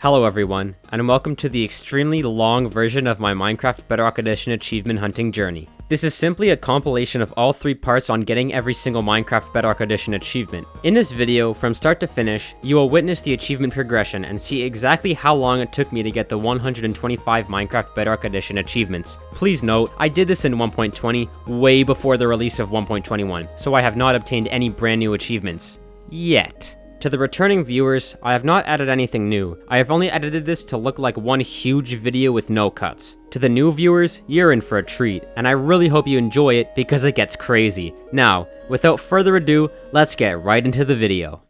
Hello everyone, and welcome to the extremely long version of my Minecraft Bedrock Edition achievement hunting journey. This is simply a compilation of all 3 parts on getting every single Minecraft Bedrock Edition achievement. In this video, from start to finish, you will witness the achievement progression and see exactly how long it took me to get the 125 Minecraft Bedrock Edition achievements. Please note, I did this in 1.20, way before the release of 1.21, so I have not obtained any brand new achievements. Yet. To the returning viewers, I have not added anything new. I have only edited this to look like one huge video with no cuts. To the new viewers, you're in for a treat, and I really hope you enjoy it because it gets crazy. Now, without further ado, let's get right into the video.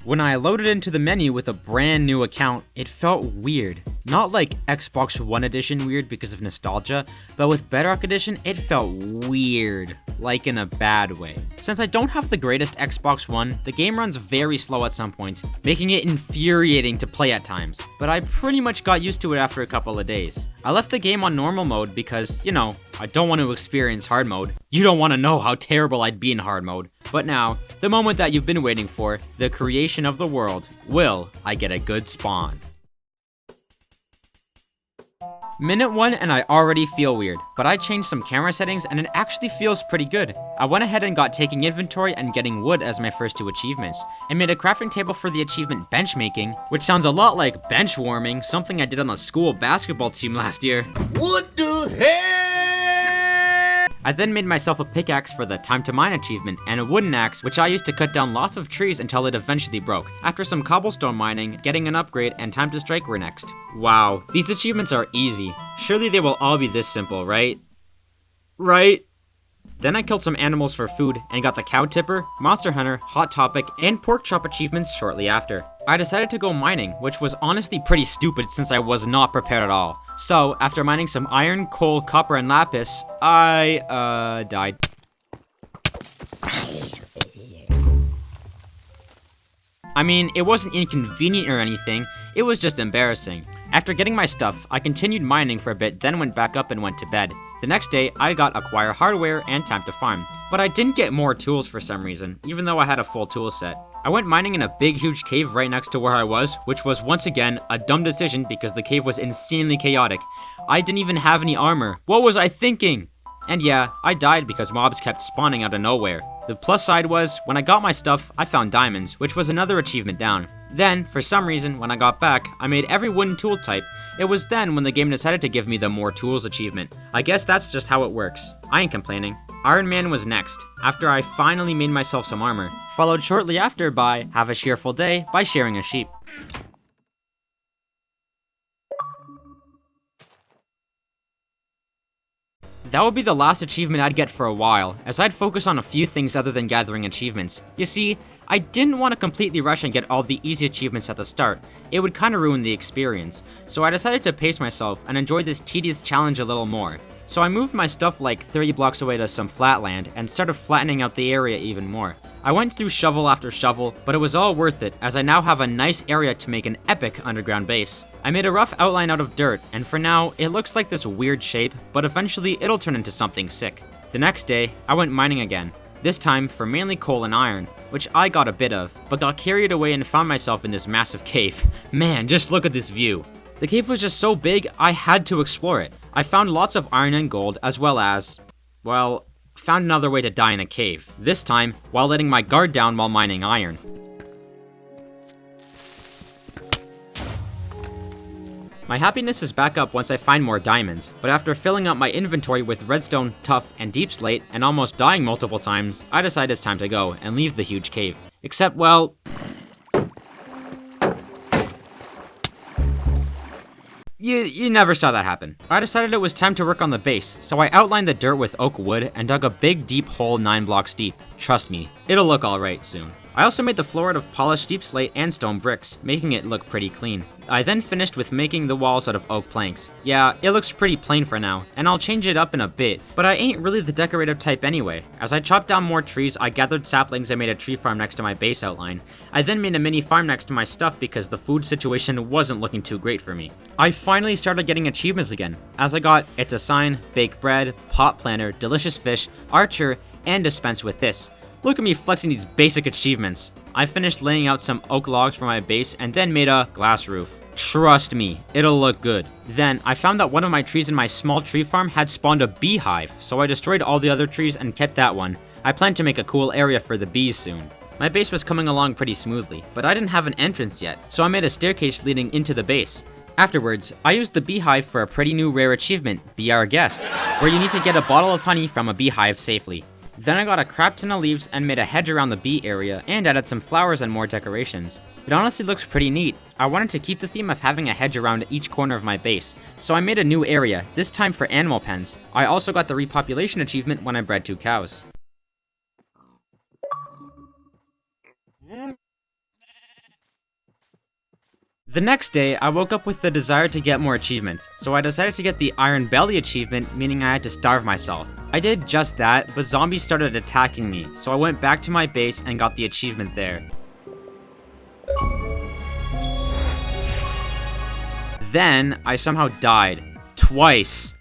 When I loaded into the menu with a brand new account, it felt weird. Not like Xbox One Edition weird because of nostalgia, but with Bedrock Edition, it felt weird. Like in a bad way. Since I don't have the greatest Xbox One, the game runs very slow at some points, making it infuriating to play at times. But I pretty much got used to it after a couple of days. I left the game on normal mode because, you know, I don't want to experience hard mode. You don't want to know how terrible I'd be in hard mode. But now, the moment that you've been waiting for, the creation of the world, will I get a good spawn? Minute 1 and I already feel weird, but I changed some camera settings and it actually feels pretty good. I went ahead and got taking inventory and getting wood as my first 2 achievements. I made a crafting table for the achievement bench making, which sounds a lot like bench warming, something I did on the school basketball team last year. What the hell? I then made myself a pickaxe for the time to mine achievement and a wooden axe, which I used to cut down lots of trees until it eventually broke. After some cobblestone mining, getting an upgrade, and time to strike were next. Wow, these achievements are easy. Surely they will all be this simple, right? Right? Then I killed some animals for food and got the cow tipper, monster hunter, hot topic, and pork chop achievements shortly after. I decided to go mining, which was honestly pretty stupid since I was not prepared at all. So, after mining some iron, coal, copper, and lapis, I, died. I mean, it wasn't inconvenient or anything, it was just embarrassing. After getting my stuff, I continued mining for a bit, then went back up and went to bed. The next day, I got acquire hardware and time to farm. But I didn't get more tools for some reason, even though I had a full tool set. I went mining in a big huge cave right next to where I was, which was once again a dumb decision because the cave was insanely chaotic. I didn't even have any armor. What was I thinking? And yeah, I died because mobs kept spawning out of nowhere. The plus side was, when I got my stuff, I found diamonds, which was another achievement down. Then, for some reason, when I got back, I made every wooden tool type. It was then when the game decided to give me the more tools achievement. I guess that's just how it works. I ain't complaining. Iron Man was next, after I finally made myself some armor. Followed shortly after by Have a Cheerful Day by shearing a sheep. That would be the last achievement I'd get for a while, as I'd focus on a few things other than gathering achievements. You see, I didn't want to completely rush and get all the easy achievements at the start. It would kinda ruin the experience. So I decided to pace myself and enjoy this tedious challenge a little more. So I moved my stuff like 30 blocks away to some flat land and started flattening out the area even more. I went through shovel after shovel, but it was all worth it as I now have a nice area to make an epic underground base. I made a rough outline out of dirt, and for now, it looks like this weird shape, but eventually it'll turn into something sick. The next day, I went mining again, this time for mainly coal and iron, which I got a bit of, but got carried away and found myself in this massive cave. Man, just look at this view. The cave was just so big, I had to explore it. I found lots of iron and gold, as well as, well, found another way to die in a cave, this time while letting my guard down while mining iron. My happiness is back up once I find more diamonds, but after filling up my inventory with redstone, tuff, and deep slate, and almost dying multiple times, I decide it's time to go and leave the huge cave. Except, well, You never saw that happen. I decided it was time to work on the base, so I outlined the dirt with oak wood and dug a big deep hole 9 blocks deep. Trust me, it'll look alright soon. I also made the floor out of polished deep slate and stone bricks, making it look pretty clean. I then finished with making the walls out of oak planks. Yeah, it looks pretty plain for now, and I'll change it up in a bit, but I ain't really the decorative type anyway. As I chopped down more trees, I gathered saplings and made a tree farm next to my base outline. I then made a mini farm next to my stuff because the food situation wasn't looking too great for me. I finally started getting achievements again, as I got It's a Sign, Bake Bread, Pot Planter, Delicious Fish, Archer, and Dispense with This. Look at me flexing these basic achievements. I finished laying out some oak logs for my base and then made a glass roof. Trust me, it'll look good. Then, I found that one of my trees in my small tree farm had spawned a beehive, so I destroyed all the other trees and kept that one. I plan to make a cool area for the bees soon. My base was coming along pretty smoothly, but I didn't have an entrance yet, so I made a staircase leading into the base. Afterwards, I used the beehive for a pretty new rare achievement, Be Our Guest, where you need to get a bottle of honey from a beehive safely. Then I got a crap ton of leaves and made a hedge around the bee area and added some flowers and more decorations. It honestly looks pretty neat. I wanted to keep the theme of having a hedge around each corner of my base, so I made a new area, this time for animal pens. I also got the repopulation achievement when I bred 2 cows. The next day, I woke up with the desire to get more achievements, so I decided to get the Iron Belly achievement, meaning I had to starve myself. I did just that, but zombies started attacking me, so I went back to my base and got the achievement there. Then, I somehow died. Twice.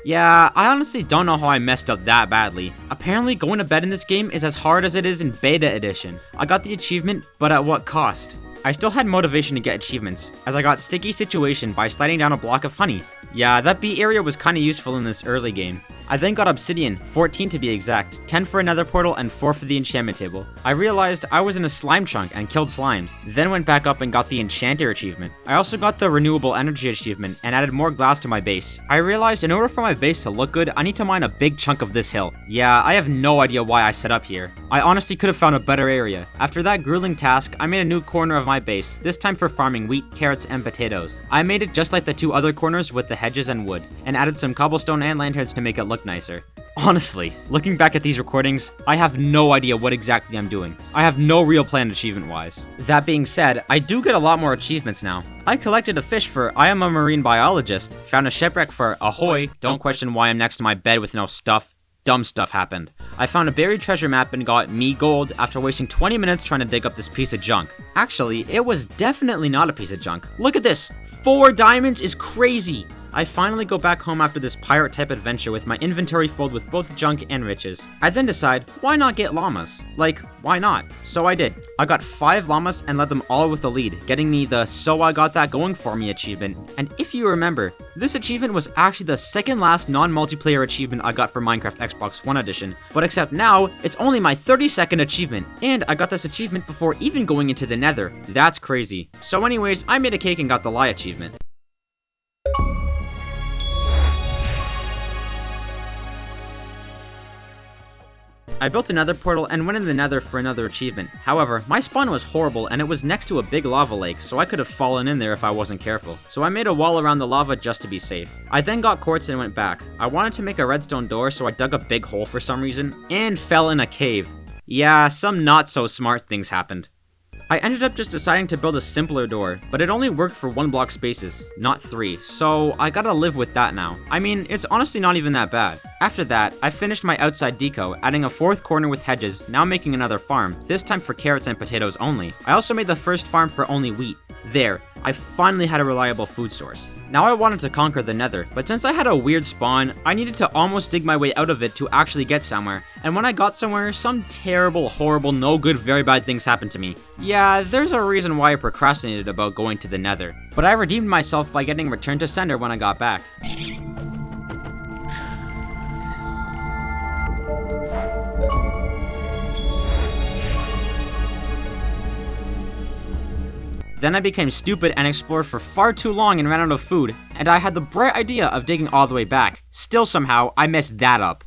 Yeah, I honestly don't know how I messed up that badly. Apparently, going to bed in this game is as hard as it is in Beta Edition. I got the achievement, but at what cost? I still had motivation to get achievements, as I got Sticky Situation by sliding down a block of honey. Yeah, that bee area was kinda useful in this early game. I then got Obsidian, 14 to be exact, 10 for another portal and 4 for the enchantment table. I realized I was in a slime chunk and killed slimes, then went back up and got the enchanter achievement. I also got the renewable energy achievement and added more glass to my base. I realized in order for my base to look good, I need to mine a big chunk of this hill. Yeah, I have no idea why I set up here. I honestly could have found a better area. After that grueling task, I made a new corner of my base, this time for farming wheat, carrots, and potatoes. I made it just like the 2 other corners with the hedges and wood, and added some cobblestone and lanterns to make it look nicer. Honestly, looking back at these recordings, I have no idea what exactly I'm doing. I have no real plan achievement-wise. That being said, I do get a lot more achievements now. I collected a fish for I am a marine biologist, found a shipwreck for ahoy, don't question why I'm next to my bed with no stuff. Dumb stuff happened. I found a buried treasure map and got me gold after wasting 20 minutes trying to dig up this piece of junk. Actually, it was definitely not a piece of junk. Look at this! 4 diamonds is crazy! I finally go back home after this pirate-type adventure with my inventory filled with both junk and riches. I then decide, why not get llamas? Like, why not? So I did. I got 5 llamas and led them all with the lead, getting me the So I Got That Going For Me achievement. And if you remember, this achievement was actually the second last non-multiplayer achievement I got for Minecraft Xbox One Edition, but except now, it's only my 32nd achievement, and I got this achievement before even going into the Nether. That's crazy. So anyways, I made a cake and got the lie achievement. I built another portal and went in the Nether for another achievement. However, my spawn was horrible and it was next to a big lava lake, so I could have fallen in there if I wasn't careful. So I made a wall around the lava just to be safe. I then got quartz and went back. I wanted to make a redstone door, so I dug a big hole for some reason, and fell in a cave. Yeah, some not so smart things happened. I ended up just deciding to build a simpler door, but it only worked for 1 block spaces, not 3, so I gotta live with that now. I mean, it's honestly not even that bad. After that, I finished my outside deco, adding a 4th corner with hedges, now making another farm, this time for carrots and potatoes only. I also made the first farm for only wheat. There, I finally had a reliable food source. Now I wanted to conquer the Nether, but since I had a weird spawn, I needed to almost dig my way out of it to actually get somewhere. And when I got somewhere, some terrible, horrible, no good, very bad things happened to me. Yeah, there's a reason why I procrastinated about going to the Nether. But I redeemed myself by getting returned to sender when I got back. Then I became stupid and explored for far too long and ran out of food, and I had the bright idea of digging all the way back. Still somehow, I messed that up.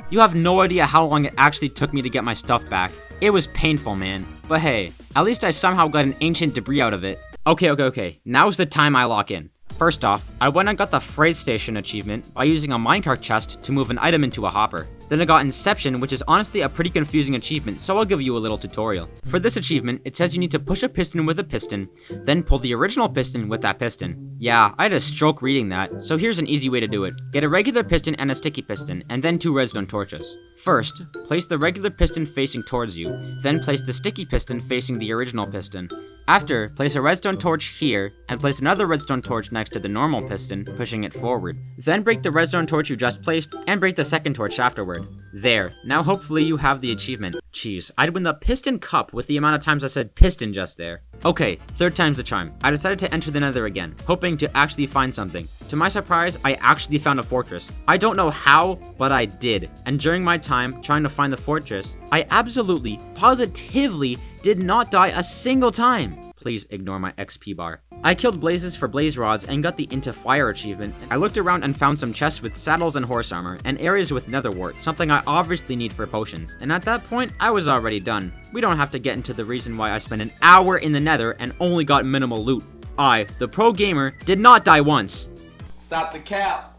You have no idea how long it actually took me to get my stuff back. It was painful, man. But hey, at least I somehow got an ancient debris out of it. Okay. Now's the time I lock in. First off, I went and got the freight station achievement by using a minecart chest to move an item into a hopper. Then I got Inception, which is honestly a pretty confusing achievement, so I'll give you a little tutorial. For this achievement, it says you need to push a piston with a piston, then pull the original piston with that piston. Yeah, I had a stroke reading that, so here's an easy way to do it. Get a regular piston and a sticky piston, and then 2 redstone torches. First, place the regular piston facing towards you, then place the sticky piston facing the original piston. After, place a redstone torch here, and place another redstone torch next to the normal piston, pushing it forward. Then break the redstone torch you just placed, and break the second torch afterward. There, now hopefully you have the achievement. Jeez, I'd win the piston cup with the amount of times I said piston just there. Okay, 3rd time's the charm. I decided to enter the Nether again, hoping to actually find something. To my surprise, I actually found a fortress. I don't know how, but I did. And during my time trying to find the fortress, I absolutely, positively did not die a single time. Please ignore my XP bar. I killed blazes for blaze rods and got the Into Fire achievement. I looked around and found some chests with saddles and horse armor, and areas with nether wart, something I obviously need for potions. And at that point, I was already done. We don't have to get into the reason why I spent an hour in the nether and only got minimal loot. I, the pro gamer, did not die once. Stop the cap.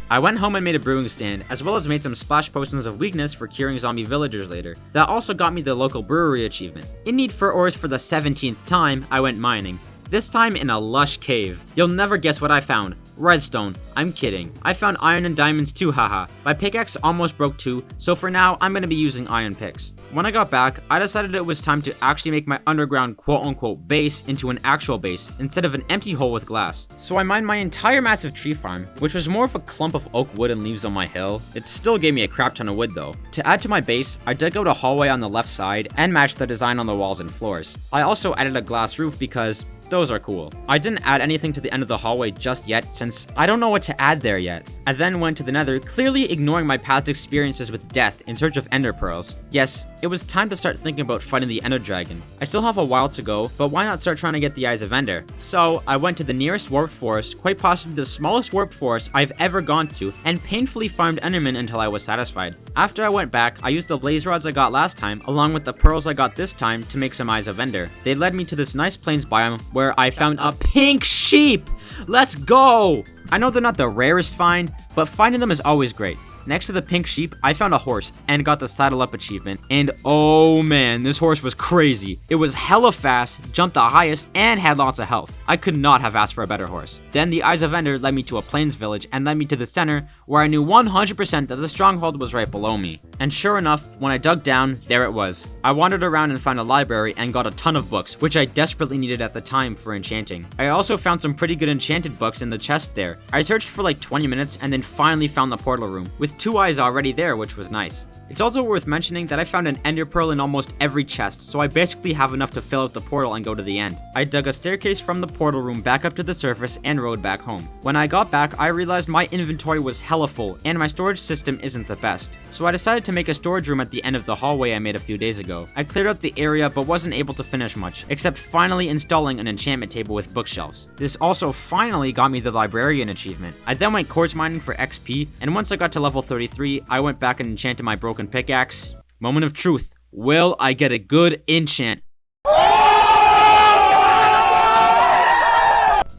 I went home and made a brewing stand, as well as made some splash potions of weakness for curing zombie villagers later. That also got me the local brewery achievement. In need for ores for the 17th time, I went mining. This time in a lush cave. You'll never guess what I found. Redstone. I'm kidding. I found iron and diamonds too, haha. My pickaxe almost broke too, so for now, I'm gonna be using iron picks. When I got back, I decided it was time to actually make my underground quote-unquote base into an actual base, instead of an empty hole with glass. So I mined my entire massive tree farm, which was more of a clump of oak wood and leaves on my hill. It still gave me a crap ton of wood though. To add to my base, I dug out a hallway on the left side and matched the design on the walls and floors. I also added a glass roof because those are cool. I didn't add anything to the end of the hallway just yet, since I don't know what to add there yet. I then went to the Nether, clearly ignoring my past experiences with death in search of ender pearls. Yes, it was time to start thinking about fighting the ender dragon. I still have a while to go, but why not start trying to get the eyes of ender? So I went to the nearest warped forest, quite possibly the smallest warped forest I've ever gone to, and painfully farmed endermen until I was satisfied. After I went back, I used the blaze rods I got last time, along with the pearls I got this time, to make some eyes of ender. They led me to this nice plains biome where I found a pink sheep! Let's go! I know they're not the rarest find, but finding them is always great. Next to the pink sheep, I found a horse and got the saddle up achievement. And oh man, this horse was crazy. It was hella fast, jumped the highest, and had lots of health. I could not have asked for a better horse. Then the Eyes of Ender led me to a plains village and led me to the center, where I knew 100% that the stronghold was right below me. And sure enough, when I dug down, there it was. I wandered around and found a library and got a ton of books, which I desperately needed at the time for enchanting. I also found some pretty good enchanted books in the chest there. I searched for like 20 minutes and then finally found the portal room, with 2 eyes already there, which was nice. It's also worth mentioning that I found an ender pearl in almost every chest, so I basically have enough to fill out the portal and go to the end. I dug a staircase from the portal room back up to the surface and rode back home. When I got back, I realized my inventory was hella full, and my storage system isn't the best. So I decided to make a storage room at the end of the hallway I made a few days ago. I cleared out the area but wasn't able to finish much, except finally installing an enchantment table with bookshelves. This also finally got me the librarian achievement. I then went quartz mining for XP, and once I got to level 33, I went back and enchanted my broken pickaxe. Moment of truth. Will I get a good enchant?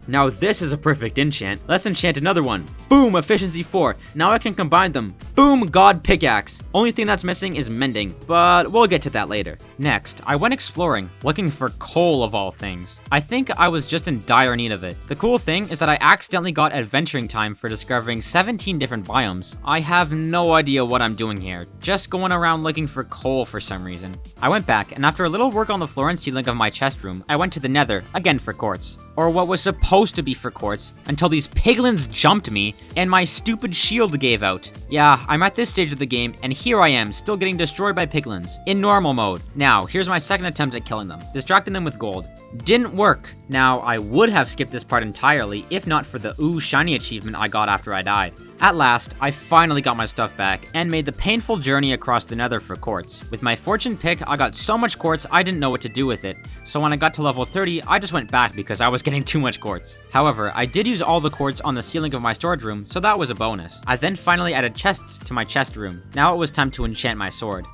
Now this is a perfect enchant. Let's enchant another one. Boom, efficiency 4. Now I can combine them. Boom, god pickaxe. Only thing that's missing is mending, but we'll get to that later. Next, I went exploring, looking for coal of all things. I think I was just in dire need of it. The cool thing is that I accidentally got adventuring time for discovering 17 different biomes. I have no idea what I'm doing here, just going around looking for coal for some reason. I went back, and after a little work on the floor and ceiling of my chest room, I went to the Nether, again for quartz. Or what was supposed to be for quartz, until these piglins jumped me, and my stupid shield gave out. Yeah, I'm at this stage of the game, and here I am, still getting destroyed by piglins, in normal mode. Now, here's my second attempt at killing them, distracting them with gold. Didn't work. Now, I would have skipped this part entirely, if not for the ooh shiny achievement I got after I died. At last, I finally got my stuff back, and made the painful journey across the Nether for quartz. With my fortune pick, I got so much quartz I didn't know what to do with it, so when I got to level 30, I just went back because I was getting too much quartz. However, I did use all the quartz on the ceiling of my storage room, so that was a bonus. I then finally added chests to my chest room. Now it was time to enchant my sword.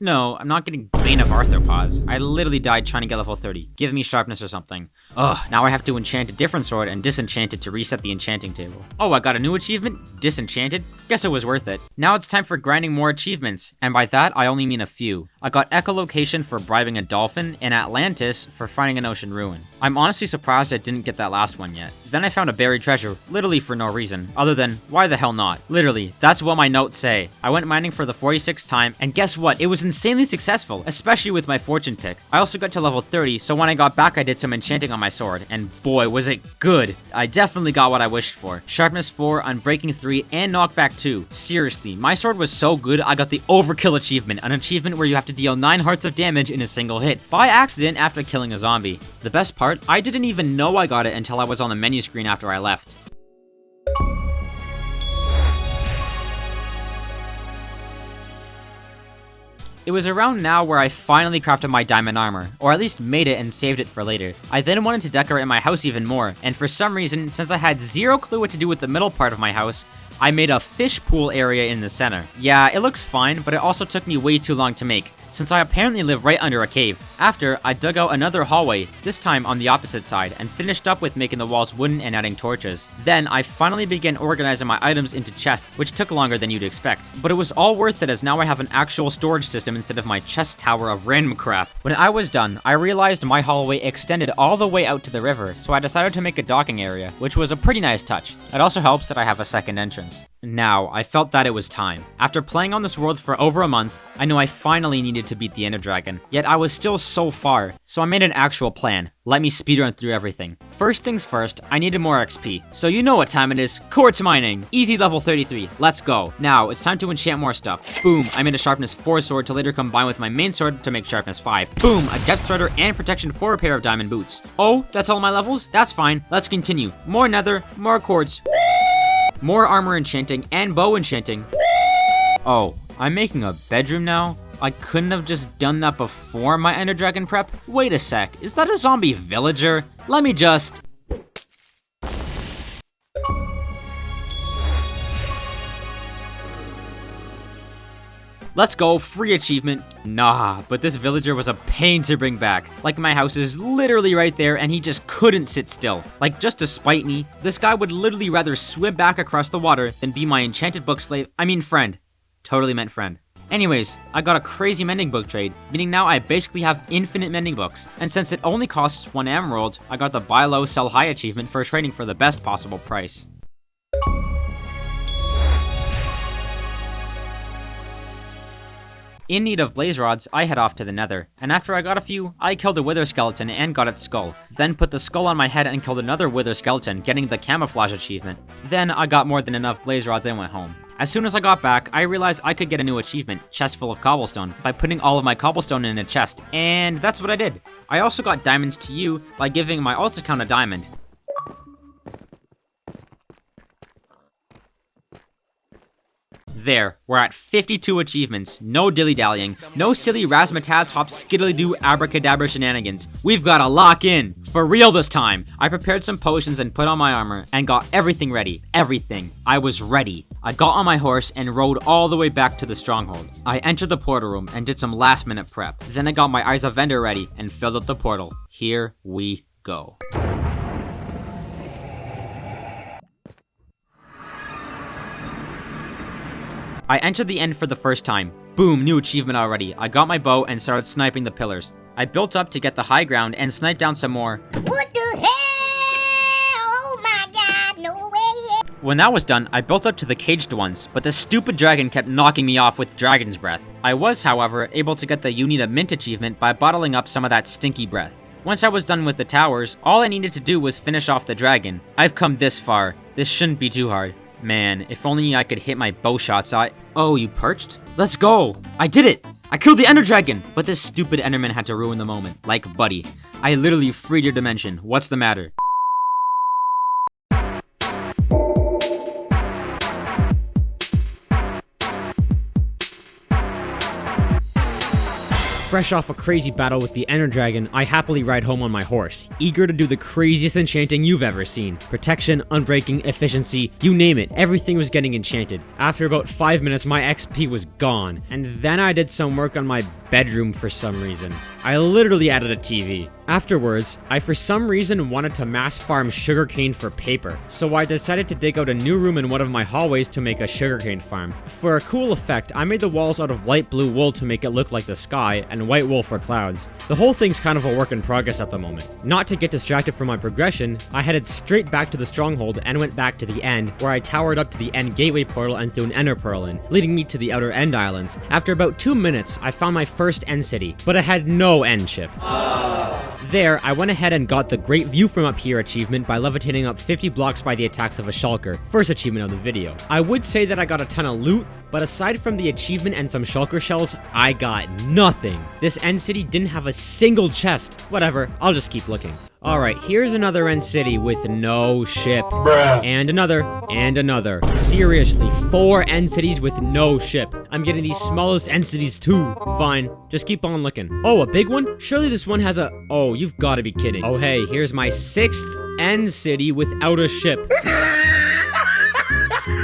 No, I'm not getting Bane of Arthropods. I literally died trying to get level 30. Give me sharpness or something. Ugh, now I have to enchant a different sword and disenchant it to reset the enchanting table. Oh, I got a new achievement? Disenchanted? Guess it was worth it. Now it's time for grinding more achievements, and by that I only mean a few. I got echolocation for bribing a dolphin, and Atlantis for finding an ocean ruin. I'm honestly surprised I didn't get that last one yet. Then I found a buried treasure, literally for no reason, other than, why the hell not? Literally, that's what my notes say. I went mining for the 46th time, and guess what? It was insanely successful, especially with my fortune pick. I also got to level 30, so when I got back I did some enchanting on my sword, and boy was it good. I definitely got what I wished for. Sharpness 4, Unbreaking 3, and Knockback 2. Seriously, my sword was so good I got the Overkill achievement, an achievement where you have to deal 9 hearts of damage in a single hit, by accident after killing a zombie. The best part, I didn't even know I got it until I was on the menu screen after I left. It was around now where I finally crafted my diamond armor, or at least made it and saved it for later. I then wanted to decorate my house even more, and for some reason, since I had zero clue what to do with the middle part of my house, I made a fish pool area in the center. Yeah, it looks fine, but it also took me way too long to make, since I apparently live right under a cave. After, I dug out another hallway, this time on the opposite side, and finished up with making the walls wooden and adding torches. Then, I finally began organizing my items into chests, which took longer than you'd expect. But it was all worth it as now I have an actual storage system instead of my chest tower of random crap. When I was done, I realized my hallway extended all the way out to the river, so I decided to make a docking area, which was a pretty nice touch. It also helps that I have a second entrance. Now, I felt that it was time. After playing on this world for over a month, I knew I finally needed to beat the Ender Dragon, yet I was still so far, so I made an actual plan. Let me speedrun through everything. First things first, I needed more XP, so you know what time it is, quartz mining! Easy level 33, let's go. Now, it's time to enchant more stuff. Boom, I made a sharpness 4 sword to later combine with my main sword to make sharpness 5. Boom, a depth strider and protection for a pair of diamond boots. Oh, that's all my levels? That's fine, let's continue. More nether, more quartz. More armor enchanting and bow enchanting. Oh, I'm making a bedroom now? I couldn't have just done that before my Ender Dragon prep? Wait a sec, is that a zombie villager? Let me just... Let's go, free achievement. Nah, but this villager was a pain to bring back. Like, my house is literally right there and he just couldn't sit still. Like, just to spite me, this guy would literally rather swim back across the water than be my enchanted book slave. I mean friend. Totally meant friend. Anyways, I got a crazy mending book trade, meaning now I basically have infinite mending books. And since it only costs 1 emerald, I got the buy low sell high achievement for trading for the best possible price. In need of blaze rods, I head off to the nether, and after I got a few, I killed a wither skeleton and got its skull. Then put the skull on my head and killed another wither skeleton, getting the camouflage achievement. Then I got more than enough blaze rods and went home. As soon as I got back, I realized I could get a new achievement, chest full of cobblestone, by putting all of my cobblestone in a chest, and that's what I did. I also got diamonds to you by giving my alt account a diamond. There, we're at 52 achievements, no dilly-dallying, no silly razzmatazz hop skiddly-doo abracadabra shenanigans. We've gotta lock in, for real this time. I prepared some potions and put on my armor, and got everything ready, everything. I was ready. I got on my horse and rode all the way back to the stronghold. I entered the portal room and did some last-minute prep. Then I got my Eyes of Vendor ready and filled up the portal. Here we go. I entered the end for the first time. Boom, new achievement already. I got my bow and started sniping the pillars. I built up to get the high ground and sniped down some more. What the hell? Oh my god, no way! When that was done, I built up to the caged ones, but the stupid dragon kept knocking me off with dragon's breath. I was, however, able to get the You Need a Mint achievement by bottling up some of that stinky breath. Once I was done with the towers, all I needed to do was finish off the dragon. I've come this far. This shouldn't be too hard. Man, if only I could hit my bow shots. Oh, you perched? Let's go! I did it! I killed the Ender Dragon! But this stupid Enderman had to ruin the moment. Like, buddy, I literally freed your dimension. What's the matter? Fresh off a crazy battle with the Ender Dragon, I happily ride home on my horse, eager to do the craziest enchanting you've ever seen. Protection, unbreaking, efficiency, you name it, everything was getting enchanted. After about 5 minutes, my XP was gone, and then I did some work on my bedroom for some reason. I literally added a TV. Afterwards, I for some reason wanted to mass farm sugarcane for paper, so I decided to dig out a new room in one of my hallways to make a sugarcane farm. For a cool effect, I made the walls out of light blue wool to make it look like the sky, and white wool for clouds. The whole thing's kind of a work in progress at the moment. Not to get distracted from my progression, I headed straight back to the stronghold and went back to the end, where I towered up to the end gateway portal and threw an ender pearl in, leading me to the outer end islands. After about 2 minutes, I found my first end city, but it had no end ship. There, I went ahead and got the Great View from Up Here achievement by levitating up 50 blocks by the attacks of a shulker, first achievement of the video. I would say that I got a ton of loot, but aside from the achievement and some shulker shells, I got nothing. This end city didn't have a single chest. Whatever, I'll just keep looking. Alright, here's another end city with no ship. Bruh. And another. Seriously, 4 end cities with no ship. I'm getting these smallest end cities too. Fine, just keep on looking. Oh, a big one? Surely this one has a... Oh, you've gotta be kidding. Oh hey, here's my 6th end city without a ship.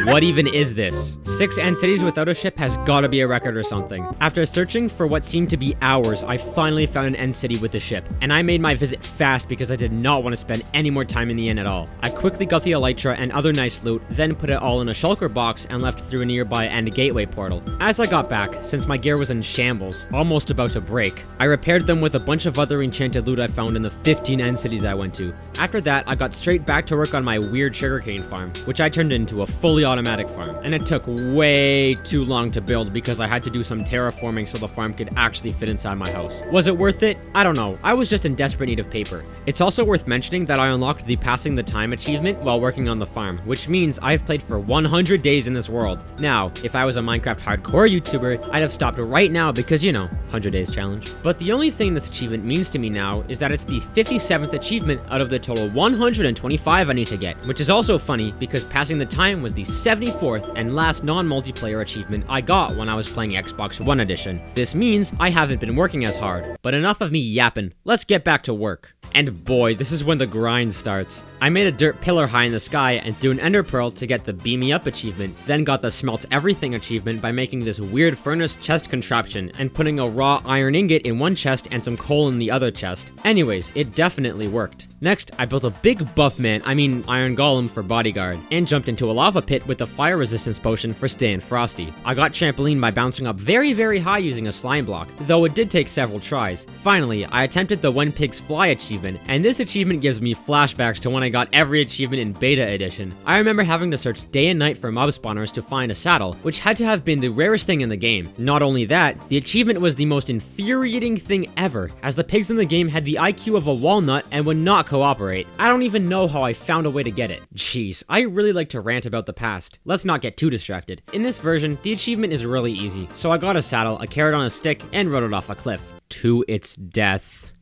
What even is this? 6 end cities without a ship has gotta be a record or something. After searching for what seemed to be hours, I finally found an end city with a ship, and I made my visit fast because I did not want to spend any more time in the inn at all. I quickly got the elytra and other nice loot, then put it all in a shulker box and left through a nearby end gateway portal. As I got back, since my gear was in shambles, almost about to break, I repaired them with a bunch of other enchanted loot I found in the 15 end cities I went to. After that, I got straight back to work on my weird sugarcane farm, which I turned into a fully automatic farm, and it took way too long to build because I had to do some terraforming so the farm could actually fit inside my house. Was it worth it? I don't know. I was just in desperate need of paper. It's also worth mentioning that I unlocked the passing the time achievement while working on the farm, which means I've played for 100 days in this world. Now, if I was a Minecraft hardcore YouTuber, I'd have stopped right now because, you know, 100 days challenge. But the only thing this achievement means to me now is that it's the 57th achievement out of the total 125 I need to get, which is also funny because passing the time was the 74th and last non-multiplayer achievement I got when I was playing Xbox One Edition. This means I haven't been working as hard. But enough of me yapping, let's get back to work. And boy, this is when the grind starts. I made a dirt pillar high in the sky and threw an ender pearl to get the beam me up achievement, then got the smelt everything achievement by making this weird furnace chest contraption and putting a raw iron ingot in one chest and some coal in the other chest. Anyways, it definitely worked. Next, I built a big iron golem for bodyguard, and jumped into a lava pit with a fire resistance potion for staying frosty. I got trampoline by bouncing up very, very high using a slime block, though it did take several tries. Finally, I attempted the When Pigs Fly achievement, and this achievement gives me flashbacks to when I got every achievement in Beta Edition. I remember having to search day and night for mob spawners to find a saddle, which had to have been the rarest thing in the game. Not only that, the achievement was the most infuriating thing ever, as the pigs in the game had the IQ of a walnut and would not cooperate. I don't even know how I found a way to get it. Jeez, I really like to rant about the past. Let's not get too distracted. In this version, the achievement is really easy, so I got a saddle, a carrot on a stick, and rode it off a cliff. To its death.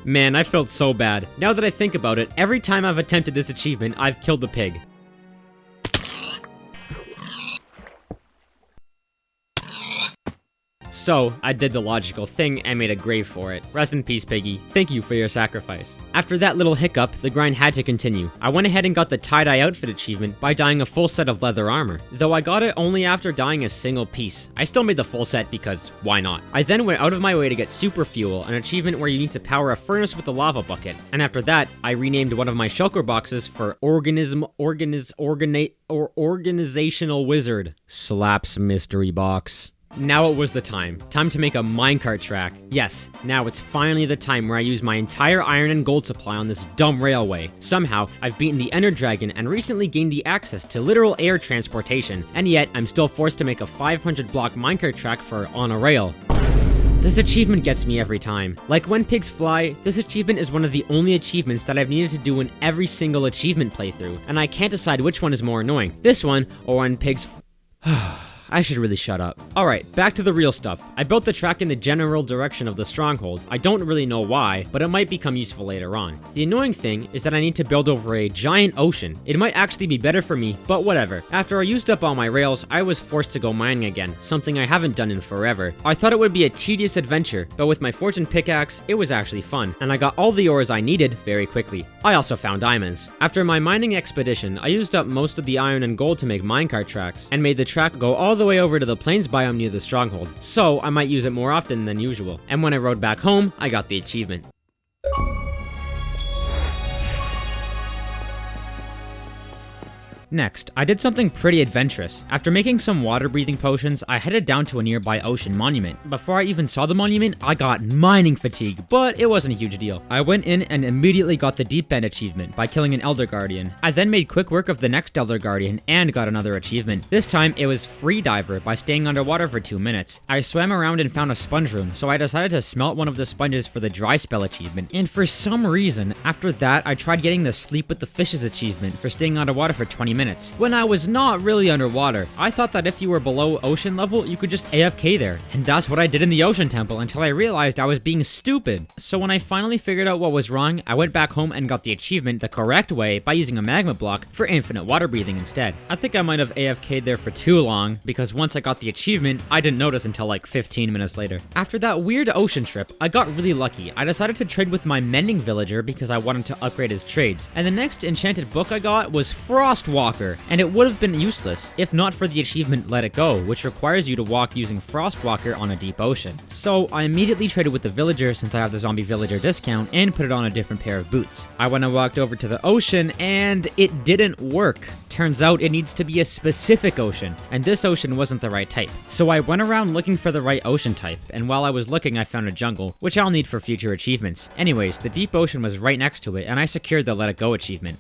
Man, I felt so bad. Now that I think about it, every time I've attempted this achievement, I've killed the pig. So, I did the logical thing and made a grave for it. Rest in peace, piggy. Thank you for your sacrifice. After that little hiccup, the grind had to continue. I went ahead and got the tie-dye outfit achievement by dyeing a full set of leather armor, though I got it only after dyeing a single piece. I still made the full set because why not? I then went out of my way to get super fuel, an achievement where you need to power a furnace with a lava bucket. And after that, I renamed one of my shulker boxes for Organizational Wizard. Slaps mystery box. Now it was the time to make a minecart track. Yes, now it's finally the time where I use my entire iron and gold supply on this dumb railway. Somehow, I've beaten the Ender Dragon and recently gained the access to literal air transportation, and yet I'm still forced to make a 500 block minecart track for On a Rail. This achievement gets me every time. Like When Pigs Fly, this achievement is one of the only achievements that I've needed to do in every single achievement playthrough, and I can't decide which one is more annoying, this one or When Pigs I should really shut up. Alright, back to the real stuff. I built the track in the general direction of the stronghold. I don't really know why, but it might become useful later on. The annoying thing is that I need to build over a giant ocean. It might actually be better for me, but whatever. After I used up all my rails, I was forced to go mining again, something I haven't done in forever. I thought it would be a tedious adventure, but with my fortune pickaxe, it was actually fun, and I got all the ores I needed very quickly. I also found diamonds. After my mining expedition, I used up most of the iron and gold to make minecart tracks, and made the track go all the way over to the plains biome near the stronghold, so I might use it more often than usual. And when I rode back home, I got the achievement. Next, I did something pretty adventurous. After making some water breathing potions, I headed down to a nearby ocean monument. Before I even saw the monument, I got mining fatigue, but it wasn't a huge deal. I went in and immediately got the deep end achievement by killing an Elder Guardian. I then made quick work of the next Elder Guardian and got another achievement. This time, it was Free Diver by staying underwater for 2 minutes. I swam around and found a sponge room, so I decided to smelt one of the sponges for the dry spell achievement. And for some reason, after that, I tried getting the sleep with the fishes achievement for staying underwater for 20 minutes. When I was not really underwater. I thought that if you were below ocean level, you could just AFK there. And that's what I did in the ocean temple until I realized I was being stupid. So when I finally figured out what was wrong, I went back home and got the achievement the correct way by using a magma block for infinite water breathing instead. I think I might have AFK'd there for too long, because once I got the achievement, I didn't notice until like 15 minutes later. After that weird ocean trip, I got really lucky. I decided to trade with my mending villager because I wanted to upgrade his trades. And the next enchanted book I got was Frostwalker. And it would have been useless if not for the achievement Let It Go, which requires you to walk using Frostwalker on a deep ocean. So I immediately traded with the villager since I have the zombie villager discount and put it on a different pair of boots. I went and walked over to the ocean and it didn't work. Turns out it needs to be a specific ocean, and this ocean wasn't the right type. So I went around looking for the right ocean type, and while I was looking I found a jungle, which I'll need for future achievements. Anyways, the deep ocean was right next to it and I secured the Let It Go achievement.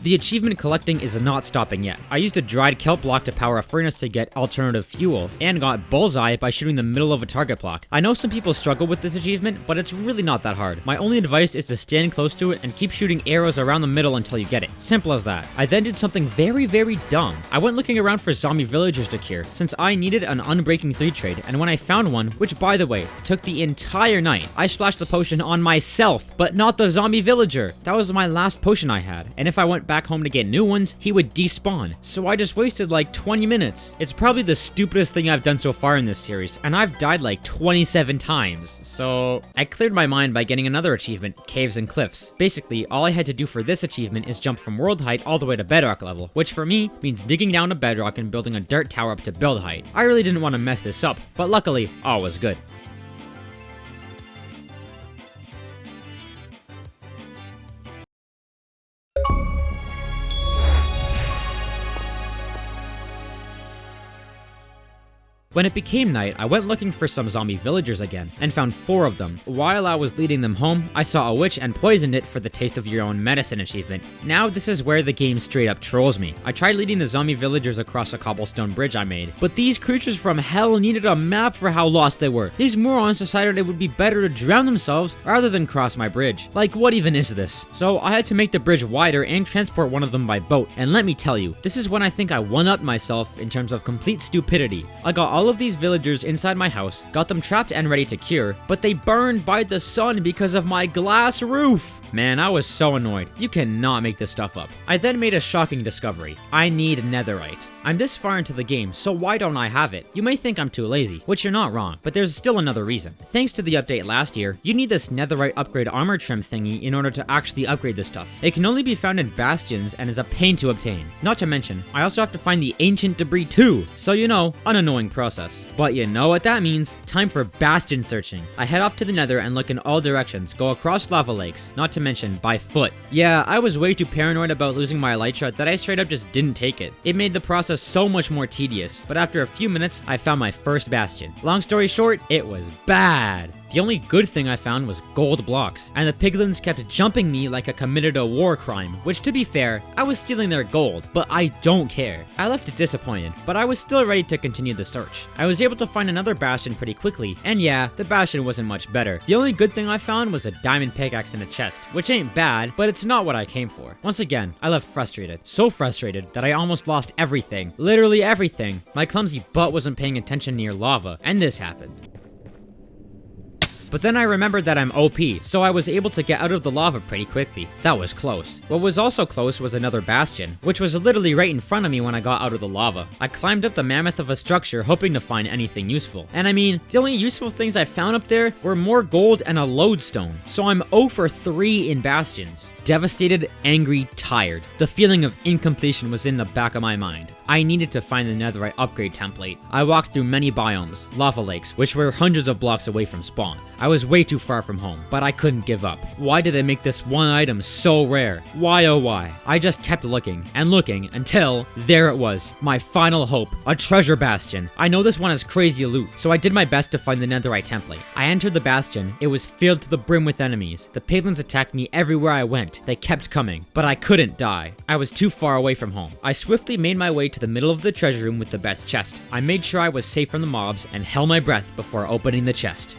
The achievement collecting is not stopping yet. I used a dried kelp block to power a furnace to get alternative fuel, and got bullseye by shooting the middle of a target block. I know some people struggle with this achievement, but it's really not that hard. My only advice is to stand close to it and keep shooting arrows around the middle until you get it. Simple as that. I then did something very, very dumb. I went looking around for zombie villagers to cure, since I needed an Unbreaking 3 trade, and when I found one, which by the way, took the entire night, I splashed the potion on myself, but not the zombie villager. That was my last potion I had, and if I went back home to get new ones, he would despawn. So I just wasted like 20 minutes. It's probably the stupidest thing I've done so far in this series, and I've died like 27 times. So I cleared my mind by getting another achievement, Caves and Cliffs. Basically, all I had to do for this achievement is jump from world height all the way to bedrock level, which for me means digging down to bedrock and building a dirt tower up to build height. I really didn't want to mess this up, but luckily, all was good. When it became night, I went looking for some zombie villagers again, and found 4 of them. While I was leading them home, I saw a witch and poisoned it for the taste of your own medicine achievement. Now this is where the game straight up trolls me. I tried leading the zombie villagers across a cobblestone bridge I made, but these creatures from hell needed a map for how lost they were. These morons decided it would be better to drown themselves rather than cross my bridge. Like, what even is this? So I had to make the bridge wider and transport one of them by boat, and let me tell you, this is when I think I one-upped myself in terms of complete stupidity. I got all of these villagers inside my house, got them trapped and ready to cure, but they burned by the sun because of my glass roof. Man, I was so annoyed. You cannot make this stuff up. I then made a shocking discovery. I need Netherite. I'm this far into the game, so why don't I have it? You may think I'm too lazy, which you're not wrong, but there's still another reason. Thanks to the update last year, you need this Netherite upgrade armor trim thingy in order to actually upgrade this stuff. It can only be found in bastions and is a pain to obtain. Not to mention, I also have to find the ancient debris too, so you know, an annoying process. But you know what that means? Time for bastion searching. I head off to the Nether and look in all directions, go across lava lakes, not to mention by foot. Yeah, I was way too paranoid about losing my elytra that I straight up just didn't take it. It made the process so much more tedious, but after a few minutes, I found my first bastion. Long story short, it was bad. The only good thing I found was gold blocks, and the piglins kept jumping me like I committed a war crime, which to be fair, I was stealing their gold, but I don't care. I left disappointed, but I was still ready to continue the search. I was able to find another bastion pretty quickly, and yeah, the bastion wasn't much better. The only good thing I found was a diamond pickaxe in a chest, which ain't bad, but it's not what I came for. Once again, I left frustrated. So frustrated that I almost lost everything. Literally everything. My clumsy butt wasn't paying attention near lava, and this happened. But then I remembered that I'm OP, so I was able to get out of the lava pretty quickly. That was close. What was also close was another bastion, which was literally right in front of me when I got out of the lava. I climbed up the mammoth of a structure hoping to find anything useful. And I mean, the only useful things I found up there were more gold and a lodestone. So I'm 0 for 3 in bastions. Devastated, angry, tired. The feeling of incompletion was in the back of my mind. I needed to find the Netherite upgrade template. I walked through many biomes, lava lakes, which were hundreds of blocks away from spawn. I was way too far from home, but I couldn't give up. Why did they make this one item so rare? Why oh why? I just kept looking and looking until there it was, my final hope, a treasure bastion. I know this one has crazy loot, so I did my best to find the Netherite template. I entered the bastion. It was filled to the brim with enemies. The piglins attacked me everywhere I went. They kept coming, but I couldn't die. I was too far away from home. I swiftly made my way to the middle of the treasure room with the best chest. I made sure I was safe from the mobs and held my breath before opening the chest.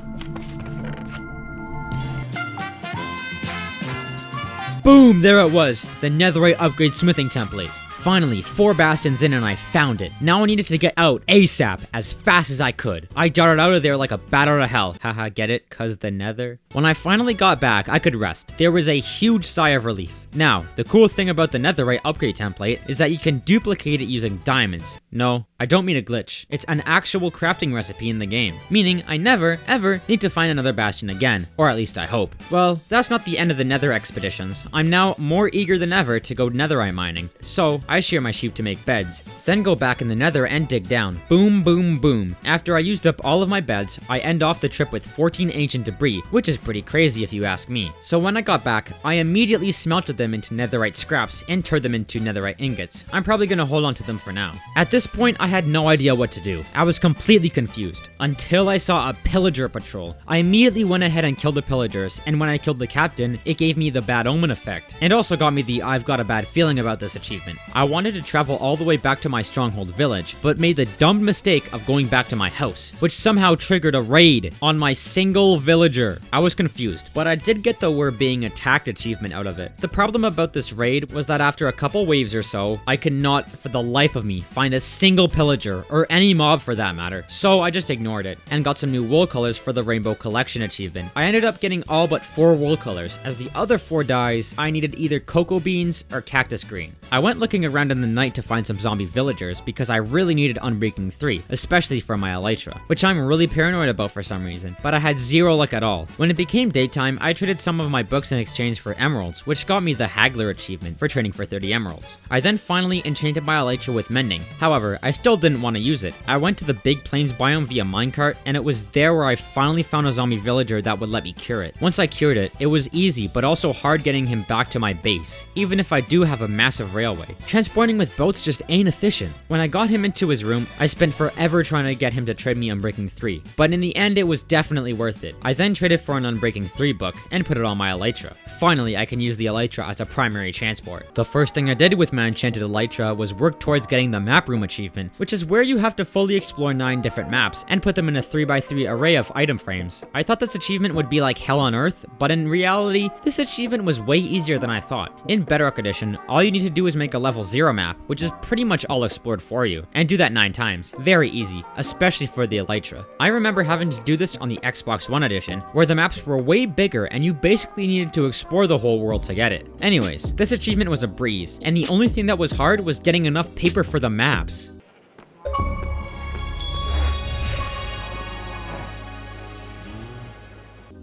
Boom! There it was, the Netherite upgrade smithing template. Finally, 4 bastions in and I found it. Now I needed to get out ASAP, as fast as I could. I darted out of there like a bat out of hell. Haha, get it? Cause the nether? When I finally got back, I could rest. There was a huge sigh of relief. Now, the cool thing about the Netherite upgrade template is that you can duplicate it using diamonds. No, I don't mean a glitch. It's an actual crafting recipe in the game, meaning I never, ever need to find another bastion again, or at least I hope. Well, that's not the end of the Nether expeditions. I'm now more eager than ever to go Netherite mining, so I shear my sheep to make beds, then go back in the Nether and dig down. Boom, boom, boom. After I used up all of my beds, I end off the trip with 14 ancient debris, which is pretty crazy if you ask me. So when I got back, I immediately smelted them into Netherite scraps and turned them into Netherite ingots. I'm probably gonna hold on to them for now. At this point, I had no idea what to do. I was completely confused until I saw a pillager patrol. I immediately went ahead and killed the pillagers, and when I killed the captain, it gave me the bad omen effect, and also got me the I've got a bad feeling about this achievement. I wanted to travel all the way back to my stronghold village, but made the dumb mistake of going back to my house, which somehow triggered a raid on my single villager. I was confused, but I did get the we're being attacked achievement out of it. The problem about this raid was that after a couple waves or so, I could not, for the life of me, find a single pillager, or any mob for that matter, so I just ignored it, and got some new wool colors for the Rainbow Collection achievement. I ended up getting all but 4 wool colors, as the other 4 dyes, I needed either cocoa beans or cactus green. I went looking around in the night to find some zombie villagers, because I really needed Unbreaking 3, especially for my elytra, which I'm really paranoid about for some reason, but I had 0 luck at all. When it became daytime, I traded some of my books in exchange for emeralds, which got me the Haggler achievement for trading for 30 emeralds. I then finally enchanted my elytra with mending. However, I still didn't want to use it. I went to the Big Plains biome via minecart, and it was there where I finally found a zombie villager that would let me cure it. Once I cured it, it was easy but also hard getting him back to my base, even if I do have a massive railway. Transporting with boats just ain't efficient. When I got him into his room, I spent forever trying to get him to trade me Unbreaking 3, but in the end it was definitely worth it. I then traded for an Unbreaking 3 book and put it on my elytra. Finally, I can use the elytra as a primary transport. The first thing I did with my enchanted elytra was work towards getting the map room achievement, which is where you have to fully explore 9 different maps and put them in a 3x3 array of item frames. I thought this achievement would be like hell on earth, but in reality, this achievement was way easier than I thought. In Bedrock Edition, all you need to do is make a level 0 map, which is pretty much all explored for you, and do that 9 times. Very easy, especially for the elytra. I remember having to do this on the Xbox One edition, where the maps were way bigger and you basically needed to explore the whole world to get it. Anyways, this achievement was a breeze, and the only thing that was hard was getting enough paper for the maps.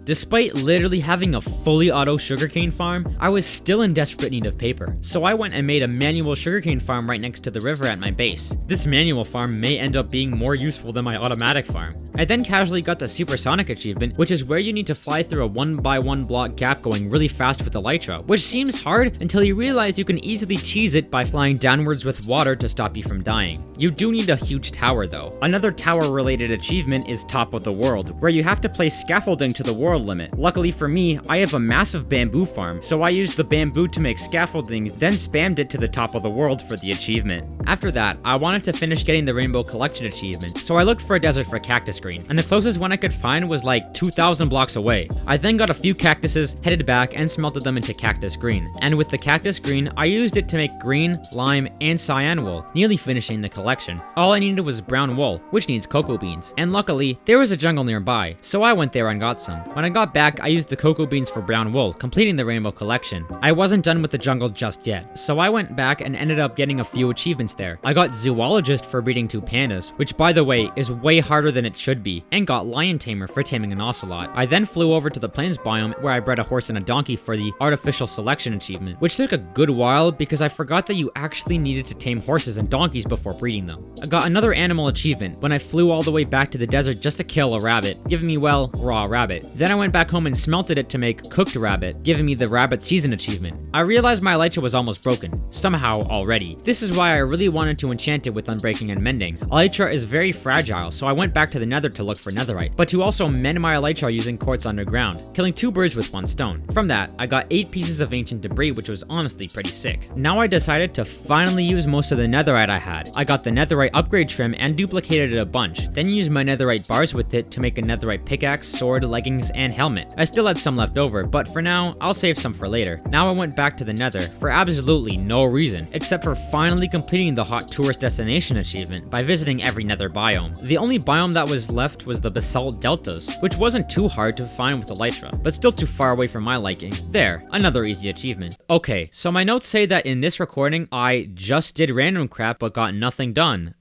Despite literally having a fully auto sugarcane farm, I was still in desperate need of paper, so I went and made a manual sugarcane farm right next to the river at my base. This manual farm may end up being more useful than my automatic farm. I then casually got the supersonic achievement, which is where you need to fly through a 1x1 block gap going really fast with elytra, which seems hard until you realize you can easily cheese it by flying downwards with water to stop you from dying. You do need a huge tower though. Another tower related achievement is Top of the World, where you have to place scaffolding to the world limit. Luckily for me, I have a massive bamboo farm, so I used the bamboo to make scaffolding, then spammed it to the top of the world for the achievement. After that, I wanted to finish getting the Rainbow Collection achievement, so I looked for a desert for cactus green, and the closest one I could find was like 2,000 blocks away. I then got a few cactuses, headed back, and smelted them into cactus green. And with the cactus green, I used it to make green, lime, and cyan wool, nearly finishing the collection. All I needed was brown wool, which needs cocoa beans, and luckily, there was a jungle nearby, so I went there and got some. When I got back, I used the cocoa beans for brown wool, completing the Rainbow Collection. I wasn't done with the jungle just yet, so I went back and ended up getting a few achievements there. I got Zoologist for breeding 2 pandas, which by the way, is way harder than it should be, and got Lion Tamer for taming an ocelot. I then flew over to the plains biome where I bred a horse and a donkey for the Artificial Selection achievement, which took a good while because I forgot that you actually needed to tame horses and donkeys before breeding them. I got another animal achievement when I flew all the way back to the desert just to kill a rabbit, giving me, well, raw rabbit. Then I went back home and smelted it to make cooked rabbit, giving me the rabbit season achievement. I realized my elytra was almost broken, somehow already. This is why I really wanted to enchant it with unbreaking and mending. Elytra is very fragile, so I went back to the nether to look for netherite, but to also mend my elytra using quartz underground, killing 2 birds with 1 stone. From that, I got 8 pieces of ancient debris, which was honestly pretty sick. Now I decided to finally use most of the netherite I had. I got the netherite upgrade trim and duplicated it a bunch, then used my netherite bars with it to make a netherite pickaxe, sword, leggings, and helmet. I still had some left over, but for now, I'll save some for later. Now I went back to the nether for absolutely no reason, except for finally completing the hot tourist destination achievement by visiting every nether biome. The only biome that was left was the basalt deltas, which wasn't too hard to find with elytra, but still too far away from my liking. There, another easy achievement. Okay, so my notes say that in this recording, I just did random crap but got nothing done.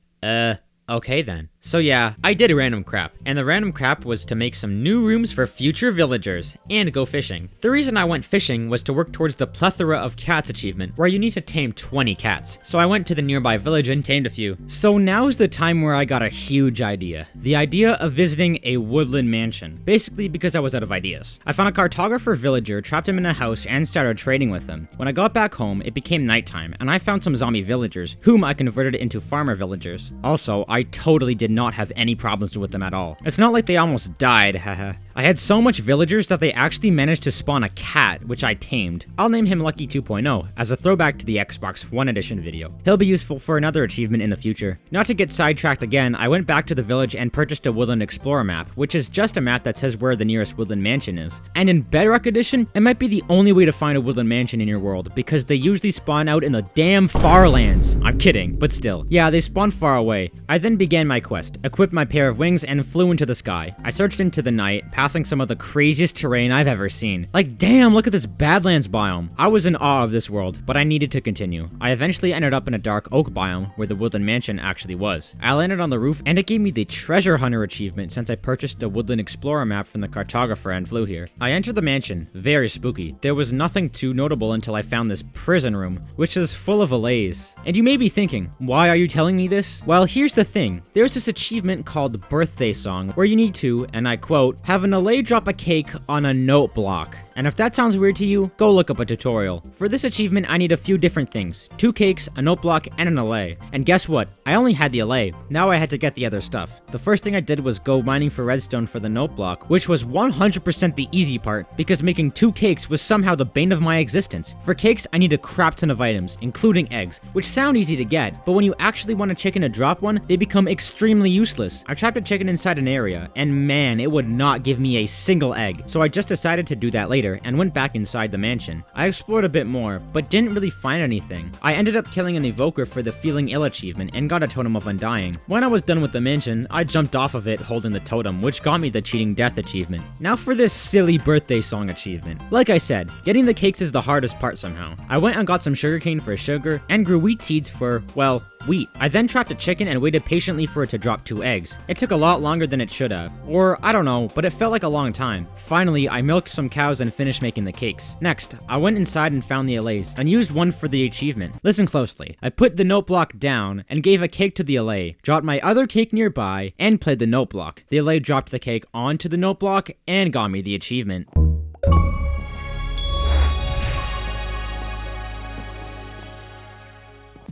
Okay then. So yeah, I did random crap, and the random crap was to make some new rooms for future villagers, and go fishing. The reason I went fishing was to work towards the plethora of cats achievement, where you need to tame 20 cats. So I went to the nearby village and tamed a few. So now's the time where I got a huge idea. The idea of visiting a woodland mansion, basically because I was out of ideas. I found a cartographer villager, trapped him in a house, and started trading with him. When I got back home, it became nighttime, and I found some zombie villagers, whom I converted into farmer villagers. Also, I totally did not have any problems with them at all. It's not like they almost died, haha. I had so much villagers that they actually managed to spawn a cat, which I tamed. I'll name him Lucky 2.0, as a throwback to the Xbox One Edition video. He'll be useful for another achievement in the future. Not to get sidetracked again, I went back to the village and purchased a Woodland Explorer map, which is just a map that says where the nearest woodland mansion is. And in Bedrock Edition, it might be the only way to find a woodland mansion in your world, because they usually spawn out in the damn far lands. I'm kidding, but still. Yeah, they spawn far away. I then began my quest, equipped my pair of wings, and flew into the sky. I searched into the night, passing some of the craziest terrain I've ever seen. Like, damn, look at this Badlands biome. I was in awe of this world, but I needed to continue. I eventually ended up in a dark oak biome where the woodland mansion actually was. I landed on the roof, and it gave me the treasure hunter achievement since I purchased the Woodland Explorer map from the cartographer and flew here. I entered the mansion, very spooky. There was nothing too notable until I found this prison room, which is full of allays. And you may be thinking, why are you telling me this? Well, here's the thing. There's this achievement called Birthday Song, where you need to, and I quote, have an allay drop a cake on a note block. And if that sounds weird to you, go look up a tutorial. For this achievement, I need a few different things. 2 cakes, a note block, and an allay. And guess what? I only had the allay. Now I had to get the other stuff. The first thing I did was go mining for redstone for the note block, which was 100% the easy part, because making 2 cakes was somehow the bane of my existence. For cakes, I need a crap ton of items, including eggs, which sound easy to get, but when you actually want a chicken to drop one, they become extremely useless. I trapped a chicken inside an area, and man, it would not give me a single egg. So I just decided to do that later, and went back inside the mansion. I explored a bit more, but didn't really find anything. I ended up killing an evoker for the Feeling Ill achievement and got a Totem of Undying. When I was done with the mansion, I jumped off of it holding the totem, which got me the Cheating Death achievement. Now for this silly birthday song achievement. Like I said, getting the cakes is the hardest part somehow. I went and got some sugarcane for sugar and grew wheat seeds for, well, Sweet. I then trapped a chicken and waited patiently for it to drop 2 eggs. It took a lot longer than it should have. Or, I don't know, but it felt like a long time. Finally, I milked some cows and finished making the cakes. Next, I went inside and found the allays, and used one for the achievement. Listen closely. I put the note block down, and gave a cake to the allay, dropped my other cake nearby, and played the note block. The allay dropped the cake onto the note block, and got me the achievement.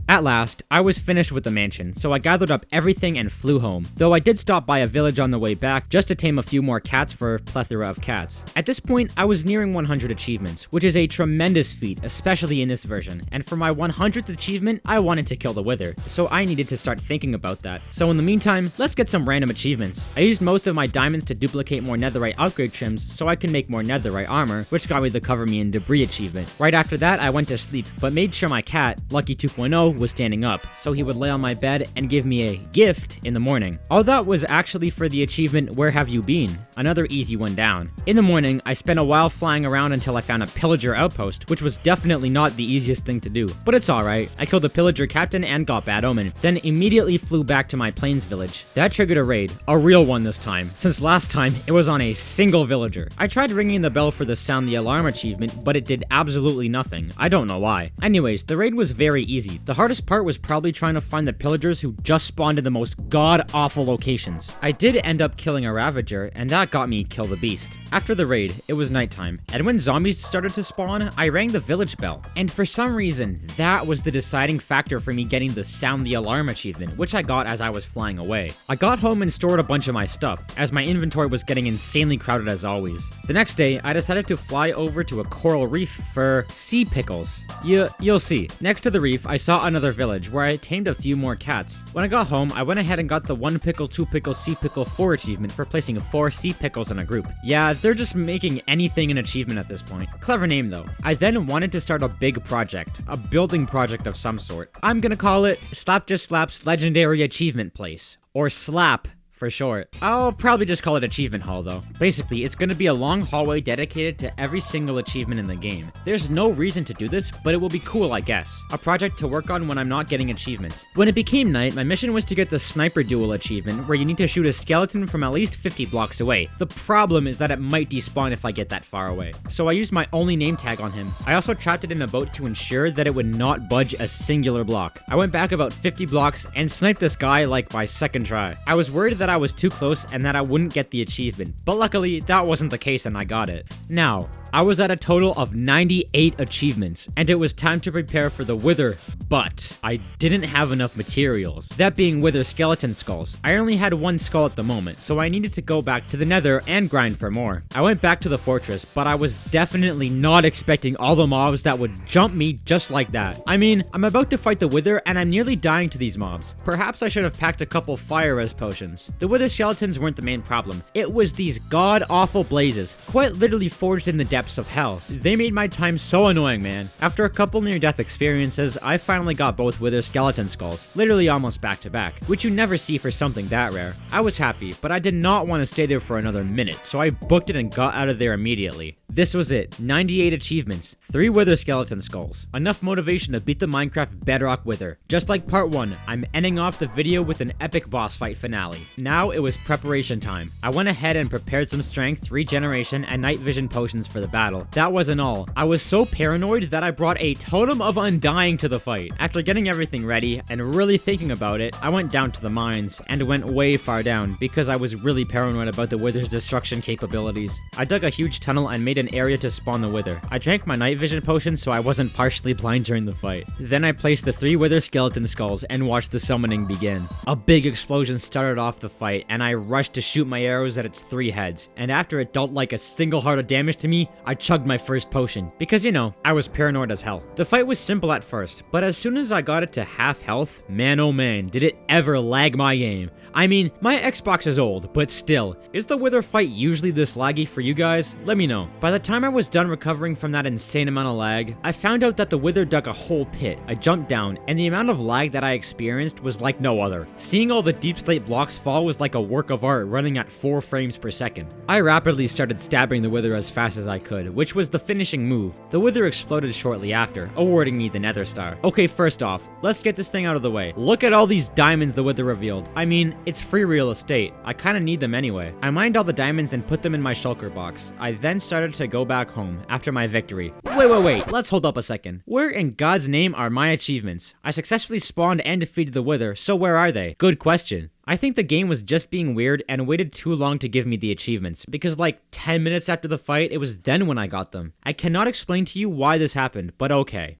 At last, I was finished with the mansion, so I gathered up everything and flew home, though I did stop by a village on the way back just to tame a few more cats for a plethora of cats. At this point, I was nearing 100 achievements, which is a tremendous feat, especially in this version, and for my 100th achievement, I wanted to kill the Wither, so I needed to start thinking about that. So in the meantime, let's get some random achievements. I used most of my diamonds to duplicate more Netherite upgrade trims so I can make more Netherite armor, which got me the Cover Me in Debris achievement. Right after that, I went to sleep, but made sure my cat, Lucky 2.0, was standing up, so he would lay on my bed and give me a gift in the morning. All that was actually for the achievement Where Have You Been? Another easy one down. In the morning, I spent a while flying around until I found a pillager outpost, which was definitely not the easiest thing to do, but it's alright. I killed the pillager captain and got Bad Omen, then immediately flew back to my plains village. That triggered a raid, a real one this time, since last time it was on a single villager. I tried ringing the bell for the Sound the Alarm achievement, but it did absolutely nothing. I don't know why. Anyways, the raid was very easy. The hardest part was probably trying to find the pillagers who just spawned in the most god-awful locations. I did end up killing a ravager, and that got me Kill the Beast. After the raid, it was nighttime, and when zombies started to spawn, I rang the village bell. And for some reason, that was the deciding factor for me getting the Sound the Alarm achievement, which I got as I was flying away. I got home and stored a bunch of my stuff, as my inventory was getting insanely crowded as always. The next day, I decided to fly over to a coral reef for sea pickles. You'll see. Next to the reef, I saw another village where I tamed a few more cats. When I got home, I went ahead and got the 1 pickle, 2 pickle, sea pickle 4 achievement for placing 4 sea pickles in a group. Yeah, they're just making anything an achievement at this point. Clever name though. I then wanted to start a big project, a building project of some sort. I'm gonna call it slapjustslap's Legendary Achievement Place, or SLAP for short. I'll probably just call it Achievement Hall though. Basically, it's gonna be a long hallway dedicated to every single achievement in the game. There's no reason to do this, but it will be cool, I guess. A project to work on when I'm not getting achievements. When it became night, my mission was to get the Sniper Duel achievement, where you need to shoot a skeleton from at least 50 blocks away. The problem is that it might despawn if I get that far away. So I used my only name tag on him. I also trapped it in a boat to ensure that it would not budge a singular block. I went back about 50 blocks and sniped this guy like by second try. I was worried that I was too close and that I wouldn't get the achievement, but luckily that wasn't the case and I got it. Now, I was at a total of 98 achievements, and it was time to prepare for the Wither, but I didn't have enough materials. That being Wither skeleton skulls. I only had 1 skull at the moment, so I needed to go back to the Nether and grind for more. I went back to the fortress, but I was definitely not expecting all the mobs that would jump me just like that. I mean, I'm about to fight the Wither and I'm nearly dying to these mobs. Perhaps I should have packed a couple fire res potions. The Wither skeletons weren't the main problem. It was these god-awful blazes, quite literally forged in the depths of hell. They made my time so annoying, man. After a couple near-death experiences, I finally got both Wither skeleton skulls, literally almost back to back, which you never see for something that rare. I was happy, but I did not want to stay there for another minute, so I booked it and got out of there immediately. This was it. 98 achievements, 3 Wither skeleton skulls. Enough motivation to beat the Minecraft Bedrock Wither. Just like part 1, I'm ending off the video with an epic boss fight finale. Now it was preparation time. I went ahead and prepared some strength, regeneration, and night vision potions for the battle. That wasn't all. I was so paranoid that I brought a totem of undying to the fight. After getting everything ready and really thinking about it, I went down to the mines and went way far down because I was really paranoid about the Wither's destruction capabilities. I dug a huge tunnel and made an area to spawn the Wither. I drank my night vision potion so I wasn't partially blind during the fight. Then I placed the 3 Wither skeleton skulls and watched the summoning begin. A big explosion started off the fight and I rushed to shoot my arrows at its 3 heads, and after it dealt like a single heart of damage to me, I chugged my first potion, because you know, I was paranoid as hell. The fight was simple at first, but as soon as I got it to half health, man oh man, did it ever lag my game. I mean, my Xbox is old, but still, is the Wither fight usually this laggy for you guys? Let me know. By the time I was done recovering from that insane amount of lag, I found out that the Wither dug a whole pit. I jumped down, and the amount of lag that I experienced was like no other. Seeing all the deep slate blocks fall all was like a work of art running at 4 frames per second. I rapidly started stabbing the wither as fast as I could, which was the finishing move. The wither exploded shortly after, awarding me the Nether star. Okay, first off, let's get this thing out of the way. Look at all these diamonds the wither revealed. I mean, it's free real estate. I kinda need them anyway. I mined all the diamonds and put them in my shulker box. I then started to go back home after my victory. Wait, let's hold up a second. Where in God's name are my achievements? I successfully spawned and defeated the wither, so where are they? Good question. I think the game was just being weird and waited too long to give me the achievements, because like 10 minutes after the fight, it was then when I got them. I cannot explain to you why this happened, but okay.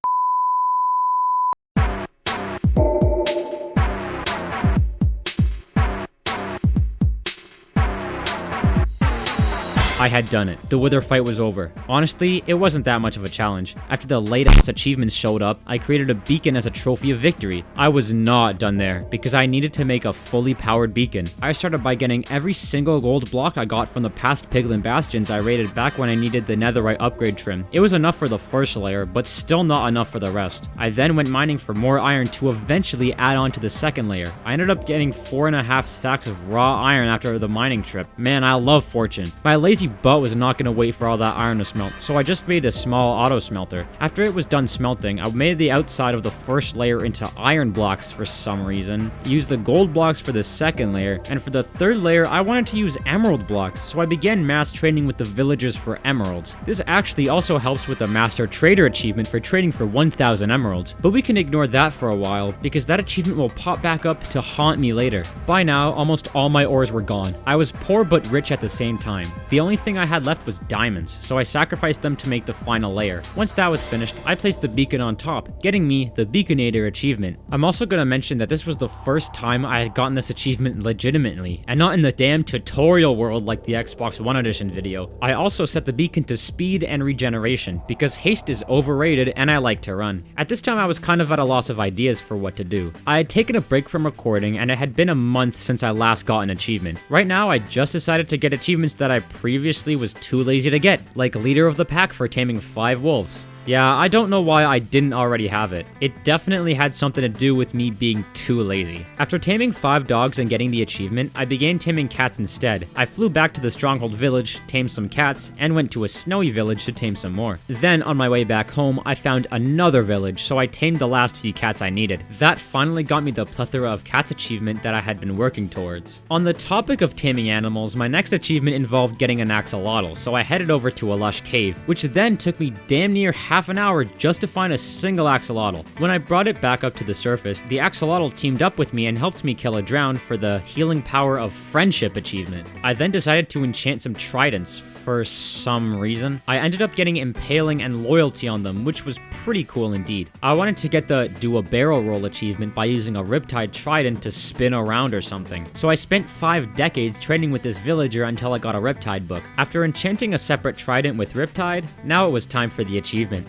I had done it. The wither fight was over. Honestly, it wasn't that much of a challenge. After the latest achievements showed up, I created a beacon as a trophy of victory. I was not done there, because I needed to make a fully powered beacon. I started by getting every single gold block I got from the past piglin bastions I raided back when I needed the netherite upgrade trim. It was enough for the first layer, but still not enough for the rest. I then went mining for more iron to eventually add on to the second layer. I ended up getting 4.5 stacks of raw iron after the mining trip. Man, I love fortune. My lazy butt was not going to wait for all that iron to smelt, so I just made a small auto smelter. After it was done smelting, I made the outside of the first layer into iron blocks for some reason, used the gold blocks for the second layer, and for the third layer I wanted to use emerald blocks, so I began mass trading with the villagers for emeralds. This actually also helps with the master trader achievement for trading for 1,000 emeralds, but we can ignore that for a while because that achievement will pop back up to haunt me later. By now, almost all my ores were gone. I was poor but rich at the same time. The only thing I had left was diamonds, so I sacrificed them to make the final layer. Once that was finished, I placed the beacon on top, getting me the Beaconator achievement. I'm also gonna mention that this was the first time I had gotten this achievement legitimately, and not in the damn tutorial world like the Xbox One Edition video. I also set the beacon to speed and regeneration, because haste is overrated and I like to run. At this time I was kind of at a loss of ideas for what to do. I had taken a break from recording and it had been a month since I last got an achievement. Right now I just decided to get achievements that I previously was too lazy to get, like leader of the pack for taming 5 wolves. Yeah, I don't know why I didn't already have it. It definitely had something to do with me being too lazy. After taming 5 dogs and getting the achievement, I began taming cats instead. I flew back to the stronghold village, tamed some cats, and went to a snowy village to tame some more. Then, on my way back home, I found another village, so I tamed the last few cats I needed. That finally got me the plethora of cats achievement that I had been working towards. On the topic of taming animals, my next achievement involved getting an axolotl, so I headed over to a lush cave, which then took me damn near half an hour just to find a single axolotl. When I brought it back up to the surface, the axolotl teamed up with me and helped me kill a drown for the healing power of friendship achievement. I then decided to enchant some tridents for some reason. I ended up getting impaling and loyalty on them, which was pretty cool indeed. I wanted to get the do a barrel roll achievement by using a riptide trident to spin around or something. So I spent 5 decades training with this villager until I got a riptide book. After enchanting a separate trident with riptide, now it was time for the achievement.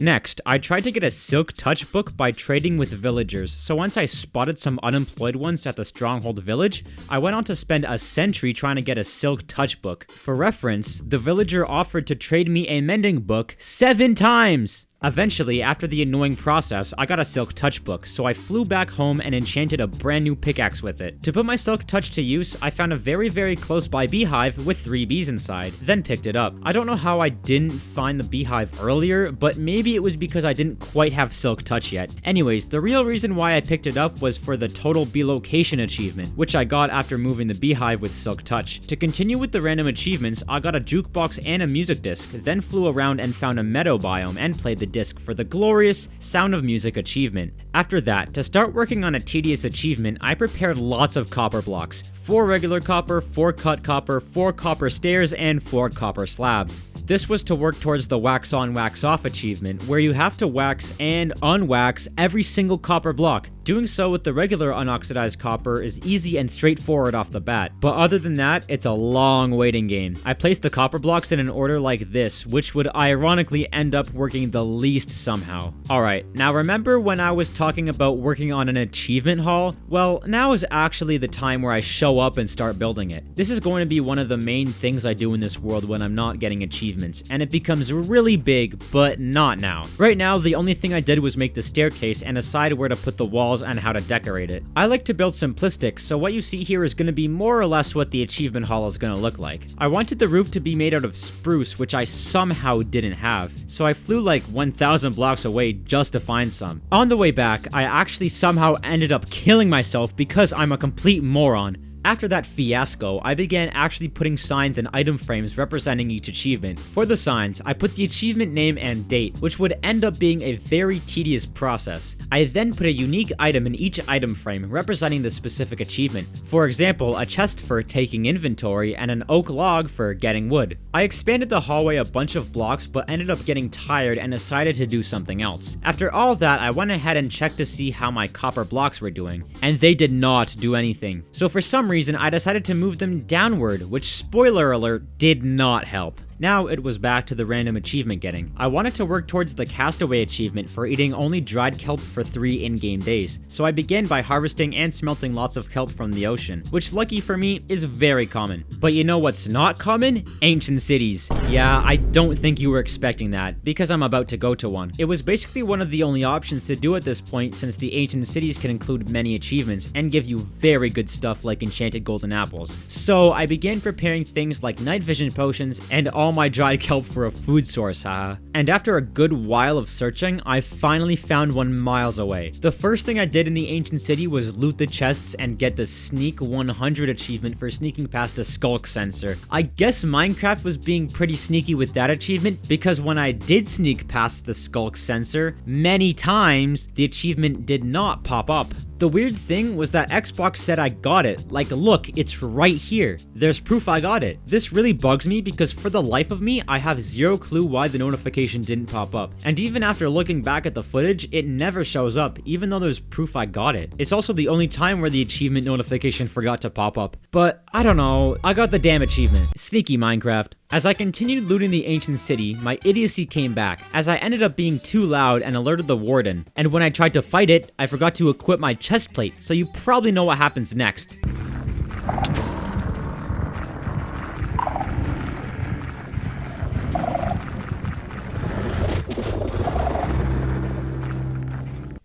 Next, I tried to get a Silk Touch book by trading with villagers, so once I spotted some unemployed ones at the Stronghold village, I went on to spend a century trying to get a Silk Touch book. For reference, the villager offered to trade me a mending book 7 times! Eventually, after the annoying process, I got a Silk Touch book, so I flew back home and enchanted a brand new pickaxe with it. To put my Silk Touch to use, I found a very close by beehive with 3 bees inside, then picked it up. I don't know how I didn't find the beehive earlier, but maybe it was because I didn't quite have Silk Touch yet. Anyways, the real reason why I picked it up was for the total bee location achievement, which I got after moving the beehive with Silk Touch. To continue with the random achievements, I got a jukebox and a music disc, then flew around and found a meadow biome and played the disc for the glorious Sound of Music achievement. After that, to start working on a tedious achievement, I prepared lots of copper blocks. 4 regular copper, 4 cut copper, 4 copper stairs, and 4 copper slabs. This was to work towards the wax on wax off achievement, where you have to wax and unwax every single copper block. Doing so with the regular unoxidized copper is easy and straightforward off the bat, but other than that, it's a long waiting game. I placed the copper blocks in an order like this, which would ironically end up working the least somehow. Alright, now remember when I was talking about working on an achievement haul? Well, now is actually the time where I show up and start building it. This is going to be one of the main things I do in this world when I'm not getting achievements. achievements, and it becomes really big, but not now. Right now, the only thing I did was make the staircase and decide where to put the walls and how to decorate it. I like to build simplistic, so what you see here is going to be more or less what the achievement hall is going to look like. I wanted the roof to be made out of spruce, which I somehow didn't have, so I flew like 1,000 blocks away just to find some. On the way back, I actually somehow ended up killing myself because I'm a complete moron. After that fiasco, I began actually putting signs and item frames representing each achievement. For the signs, I put the achievement name and date, which would end up being a very tedious process. I then put a unique item in each item frame representing the specific achievement. For example, a chest for taking inventory and an oak log for getting wood. I expanded the hallway a bunch of blocks but ended up getting tired and decided to do something else. After all that, I went ahead and checked to see how my copper blocks were doing, and they did not do anything. So for some reason, I decided to move them downward, which, spoiler alert, did not help. Now it was back to the random achievement getting. I wanted to work towards the castaway achievement for eating only dried kelp for 3 in-game days, so I began by harvesting and smelting lots of kelp from the ocean, which lucky for me is very common. But you know what's not common? Ancient cities. Yeah, I don't think you were expecting that, because I'm about to go to one. It was basically one of the only options to do at this point, since the ancient cities can include many achievements and give you very good stuff like enchanted golden apples. So I began preparing things like night vision potions and all my dried kelp for a food source, haha. And after a good while of searching, I finally found one miles away. The first thing I did in the ancient city was loot the chests and get the sneak 100 achievement for sneaking past a skulk sensor. I guess Minecraft was being pretty sneaky with that achievement, because when I did sneak past the skulk sensor many times, the achievement did not pop up. The weird thing was that Xbox said I got it. Like, look, it's right here. There's proof I got it. This really bugs me because for the life of me, I have zero clue why the notification didn't pop up. And even after looking back at the footage, it never shows up, even though there's proof I got it. It's also the only time where the achievement notification forgot to pop up. But I don't know, I got the damn achievement. Sneaky Minecraft. As I continued looting the ancient city, my idiocy came back, as I ended up being too loud and alerted the warden. And when I tried to fight it, I forgot to equip my chest plate, so you probably know what happens next.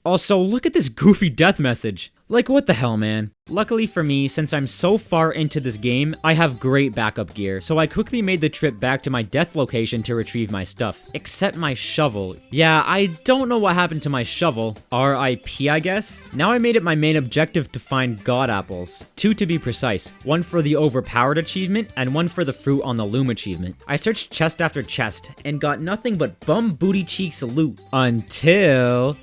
Also, look at this goofy death message. Like, what the hell, man? Luckily for me, since I'm so far into this game, I have great backup gear, so I quickly made the trip back to my death location to retrieve my stuff. Except my shovel. Yeah, I don't know what happened to my shovel. RIP, I guess? Now I made it my main objective to find god apples. 2 to be precise. 1 for the overpowered achievement, and 1 for the fruit on the loom achievement. I searched chest after chest, and got nothing but bum booty cheeks loot. Until...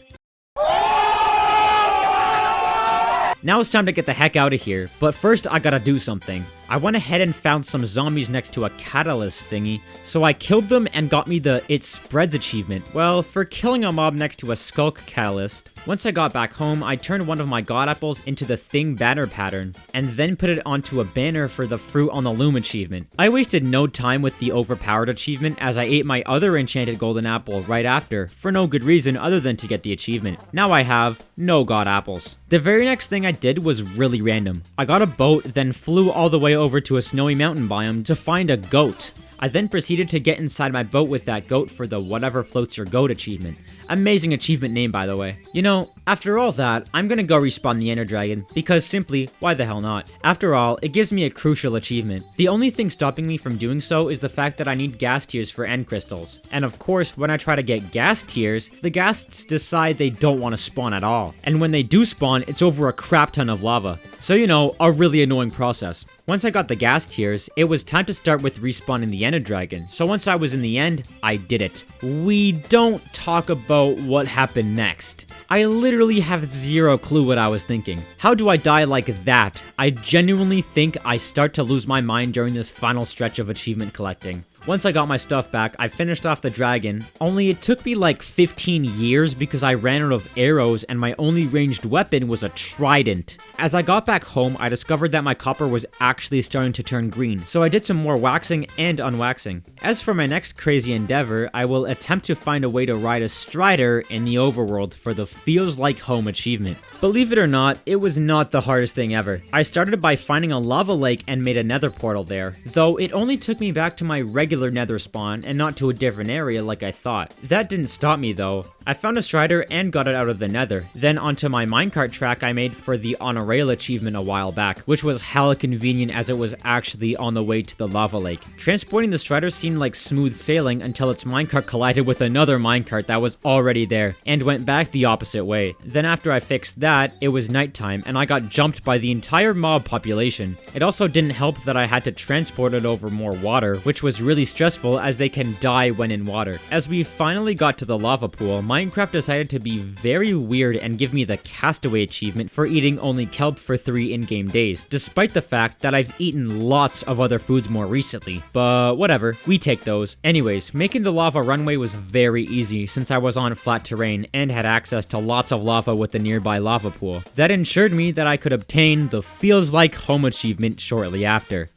Now it's time to get the heck out of here, but first I gotta do something. I went ahead and found some zombies next to a catalyst thingy, so I killed them and got me the It Spreads achievement. Well, for killing a mob next to a skulk catalyst. Once I got back home, I turned one of my god apples into the thing banner pattern, and then put it onto a banner for the fruit on the loom achievement. I wasted no time with the overpowered achievement, as I ate my other enchanted golden apple right after, for no good reason other than to get the achievement. Now I have no god apples. The very next thing I did was really random. I got a boat, then flew all the way over to a snowy mountain biome to find a goat. I then proceeded to get inside my boat with that goat for the whatever floats your goat achievement. Amazing achievement name, by the way. You know, after all that, I'm gonna go respawn the Ender Dragon, because simply, why the hell not? After all, it gives me a crucial achievement. The only thing stopping me from doing so is the fact that I need gas tiers for end crystals. And of course, when I try to get gas tiers, the ghasts decide they don't want to spawn at all. And when they do spawn, it's over a crap ton of lava. So you know, a really annoying process. Once I got the gas tiers, it was time to start with respawning the Ender Dragon. So once I was in the end, I did it. We don't talk about what happened next. I literally have zero clue what I was thinking. How do I die like that? I genuinely think I start to lose my mind during this final stretch of achievement collecting. Once I got my stuff back, I finished off the dragon, only it took me like 15 years because I ran out of arrows and my only ranged weapon was a trident. As I got back home, I discovered that my copper was actually starting to turn green, so I did some more waxing and unwaxing. As for my next crazy endeavor, I will attempt to find a way to ride a strider in the overworld for the Feels Like Home achievement. Believe it or not, it was not the hardest thing ever. I started by finding a lava lake and made a nether portal there, though it only took me back to my regular regular nether spawn and not to a different area like I thought. That didn't stop me though. I found a strider and got it out of the nether. Then onto my minecart track I made for the on a rail achievement a while back, which was hella convenient as it was actually on the way to the lava lake. Transporting the strider seemed like smooth sailing until its minecart collided with another minecart that was already there and went back the opposite way. Then after I fixed that, it was nighttime and I got jumped by the entire mob population. It also didn't help that I had to transport it over more water, which was really stressful as they can die when in water. As we finally got to the lava pool, Minecraft decided to be very weird and give me the castaway achievement for eating only kelp for 3 in-game days, despite the fact that I've eaten lots of other foods more recently. But whatever, we take those. Anyways, making the lava runway was very easy since I was on flat terrain and had access to lots of lava with the nearby lava pool. That ensured me that I could obtain the Feels Like Home achievement shortly after.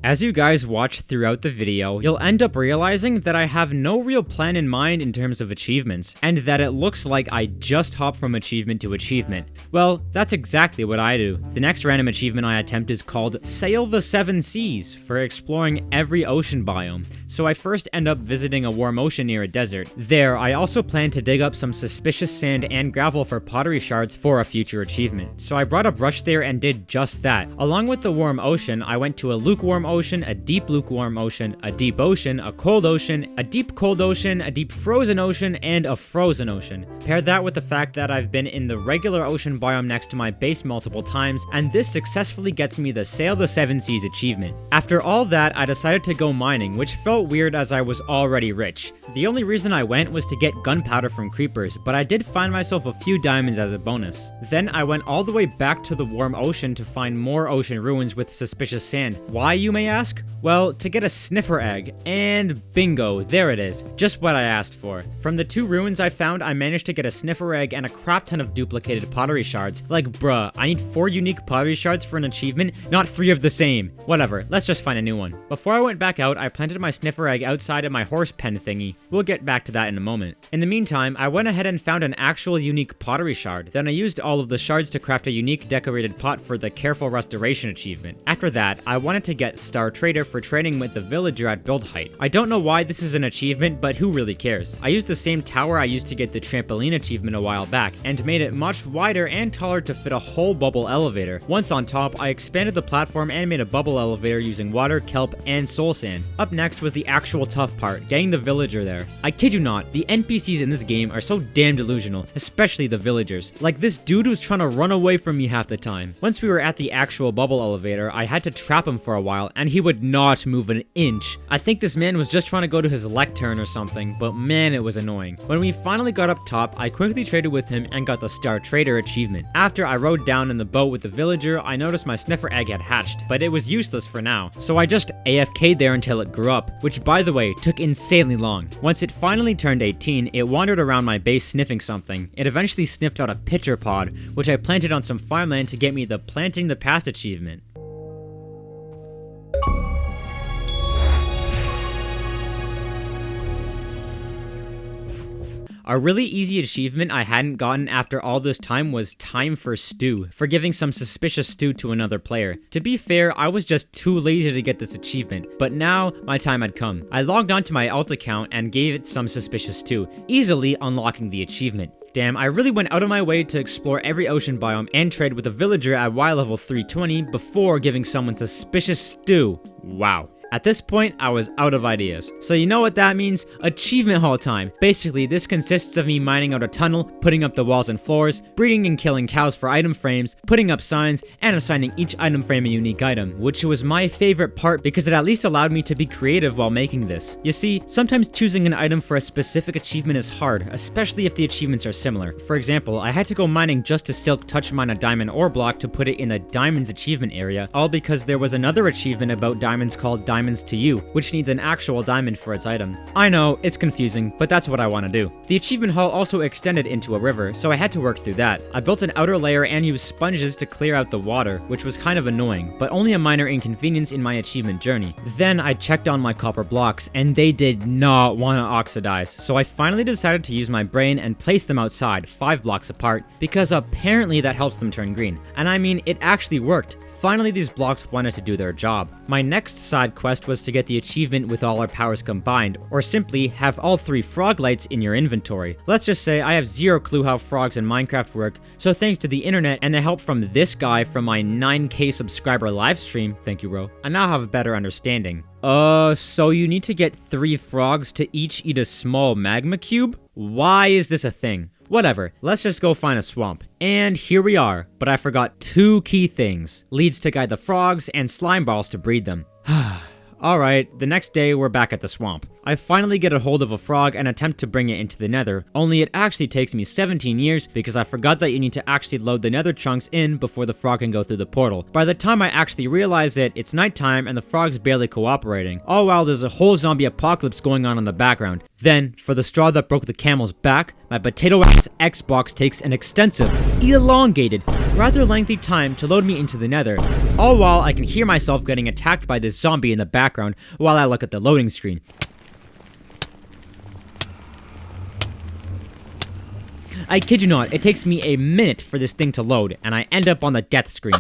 As you guys watch throughout the video, you'll end up realizing that I have no real plan in mind in terms of achievements, and that it looks like I just hop from achievement to achievement. Well, that's exactly what I do. The next random achievement I attempt is called Sail the 7 Seas for exploring every ocean biome, so I first end up visiting a warm ocean near a desert. There, I also plan to dig up some suspicious sand and gravel for pottery shards for a future achievement, so I brought a brush there and did just that. Along with the warm ocean, I went to a lukewarm ocean, a deep lukewarm ocean, a deep ocean, a cold ocean, a deep cold ocean, a deep frozen ocean, and a frozen ocean. Pair that with the fact that I've been in the regular ocean biome next to my base multiple times, and this successfully gets me the Sail the 7 Seas achievement. After all that, I decided to go mining, which felt weird as I was already rich. The only reason I went was to get gunpowder from creepers, but I did find myself a few diamonds as a bonus. Then I went all the way back to the warm ocean to find more ocean ruins with suspicious sand. Why, you may ask? Well, to get a sniffer egg, and bingo, there it is. Just what I asked for. From the 2 ruins I found, I managed to get a sniffer egg and a crap ton of duplicated pottery shards. Like, bruh, I need 4 unique pottery shards for an achievement, not 3 of the same. Whatever, let's just find a new one. Before I went back out, I planted my sniffer egg outside of my horse pen thingy. We'll get back to that in a moment. In the meantime, I went ahead and found an actual unique pottery shard. Then I used all of the shards to craft a unique decorated pot for the careful restoration achievement. After that, I wanted to get Star Trader for training with the villager at build height. I don't know why this is an achievement, but who really cares? I used the same tower I used to get the trampoline achievement a while back, and made it much wider and taller to fit a whole bubble elevator. Once on top, I expanded the platform and made a bubble elevator using water, kelp, and soul sand. Up next was the actual tough part, getting the villager there. I kid you not, the NPCs in this game are so damn delusional, especially the villagers. Like this dude was trying to run away from me half the time. Once we were at the actual bubble elevator, I had to trap him for a while, and he would not move an inch. I think this man was just trying to go to his lectern or something, but man, it was annoying. When we finally got up top, I quickly traded with him and got the Star Trader achievement. After I rode down in the boat with the villager, I noticed my sniffer egg had hatched, but it was useless for now, so I just AFK'd there until it grew up, which by the way, took insanely long. Once it finally turned 18, it wandered around my base sniffing something. It eventually sniffed out a pitcher pod, which I planted on some farmland to get me the Planting the Past achievement. A really easy achievement I hadn't gotten after all this time was Time for Stew, for giving some suspicious stew to another player. To be fair, I was just too lazy to get this achievement, but now my time had come. I logged onto my alt account and gave it some suspicious stew, easily unlocking the achievement. Damn, I really went out of my way to explore every ocean biome and trade with a villager at Y level 320 before giving someone suspicious stew. Wow. At this point, I was out of ideas. So you know what that means? Achievement haul time. Basically, this consists of me mining out a tunnel, putting up the walls and floors, breeding and killing cows for item frames, putting up signs, and assigning each item frame a unique item, which was my favorite part because it at least allowed me to be creative while making this. You see, sometimes choosing an item for a specific achievement is hard, especially if the achievements are similar. For example, I had to go mining just to silk touch mine a diamond ore block to put it in the diamonds achievement area, all because there was another achievement about diamonds called Diamond diamonds to you, which needs an actual diamond for its item. I know, it's confusing, but that's what I want to do. The achievement hall also extended into a river, so I had to work through that. I built an outer layer and used sponges to clear out the water, which was kind of annoying, but only a minor inconvenience in my achievement journey. Then I checked on my copper blocks, and they did not want to oxidize, so I finally decided to use my brain and place them outside, 5 blocks apart, because apparently that helps them turn green. And I mean, it actually worked. Finally, these blocks wanted to do their job. My next side quest was to get the achievement with all our powers combined, or simply have all 3 frog lights in your inventory. Let's just say I have zero clue how frogs in Minecraft work, so thanks to the internet and the help from this guy from my 9K subscriber livestream, thank you bro, I now have a better understanding. So you need to get 3 frogs to each eat a small magma cube? Why is this a thing? Whatever, let's just go find a swamp. And here we are, but I forgot 2 key things. Leads to guide the frogs and slime balls to breed them. Alright, the next day we're back at the swamp. I finally get a hold of a frog and attempt to bring it into the nether, only it actually takes me 17 years because I forgot that you need to actually load the nether chunks in before the frog can go through the portal. By the time I actually realize it, it's nighttime and the frog's barely cooperating. All while there's a whole zombie apocalypse going on in the background. Then, for the straw that broke the camel's back, my potato-ass Xbox takes an extensive, elongated, rather lengthy time to load me into the nether, all while I can hear myself getting attacked by this zombie in the background while I look at the loading screen. I kid you not, it takes me a minute for this thing to load, and I end up on the death screen.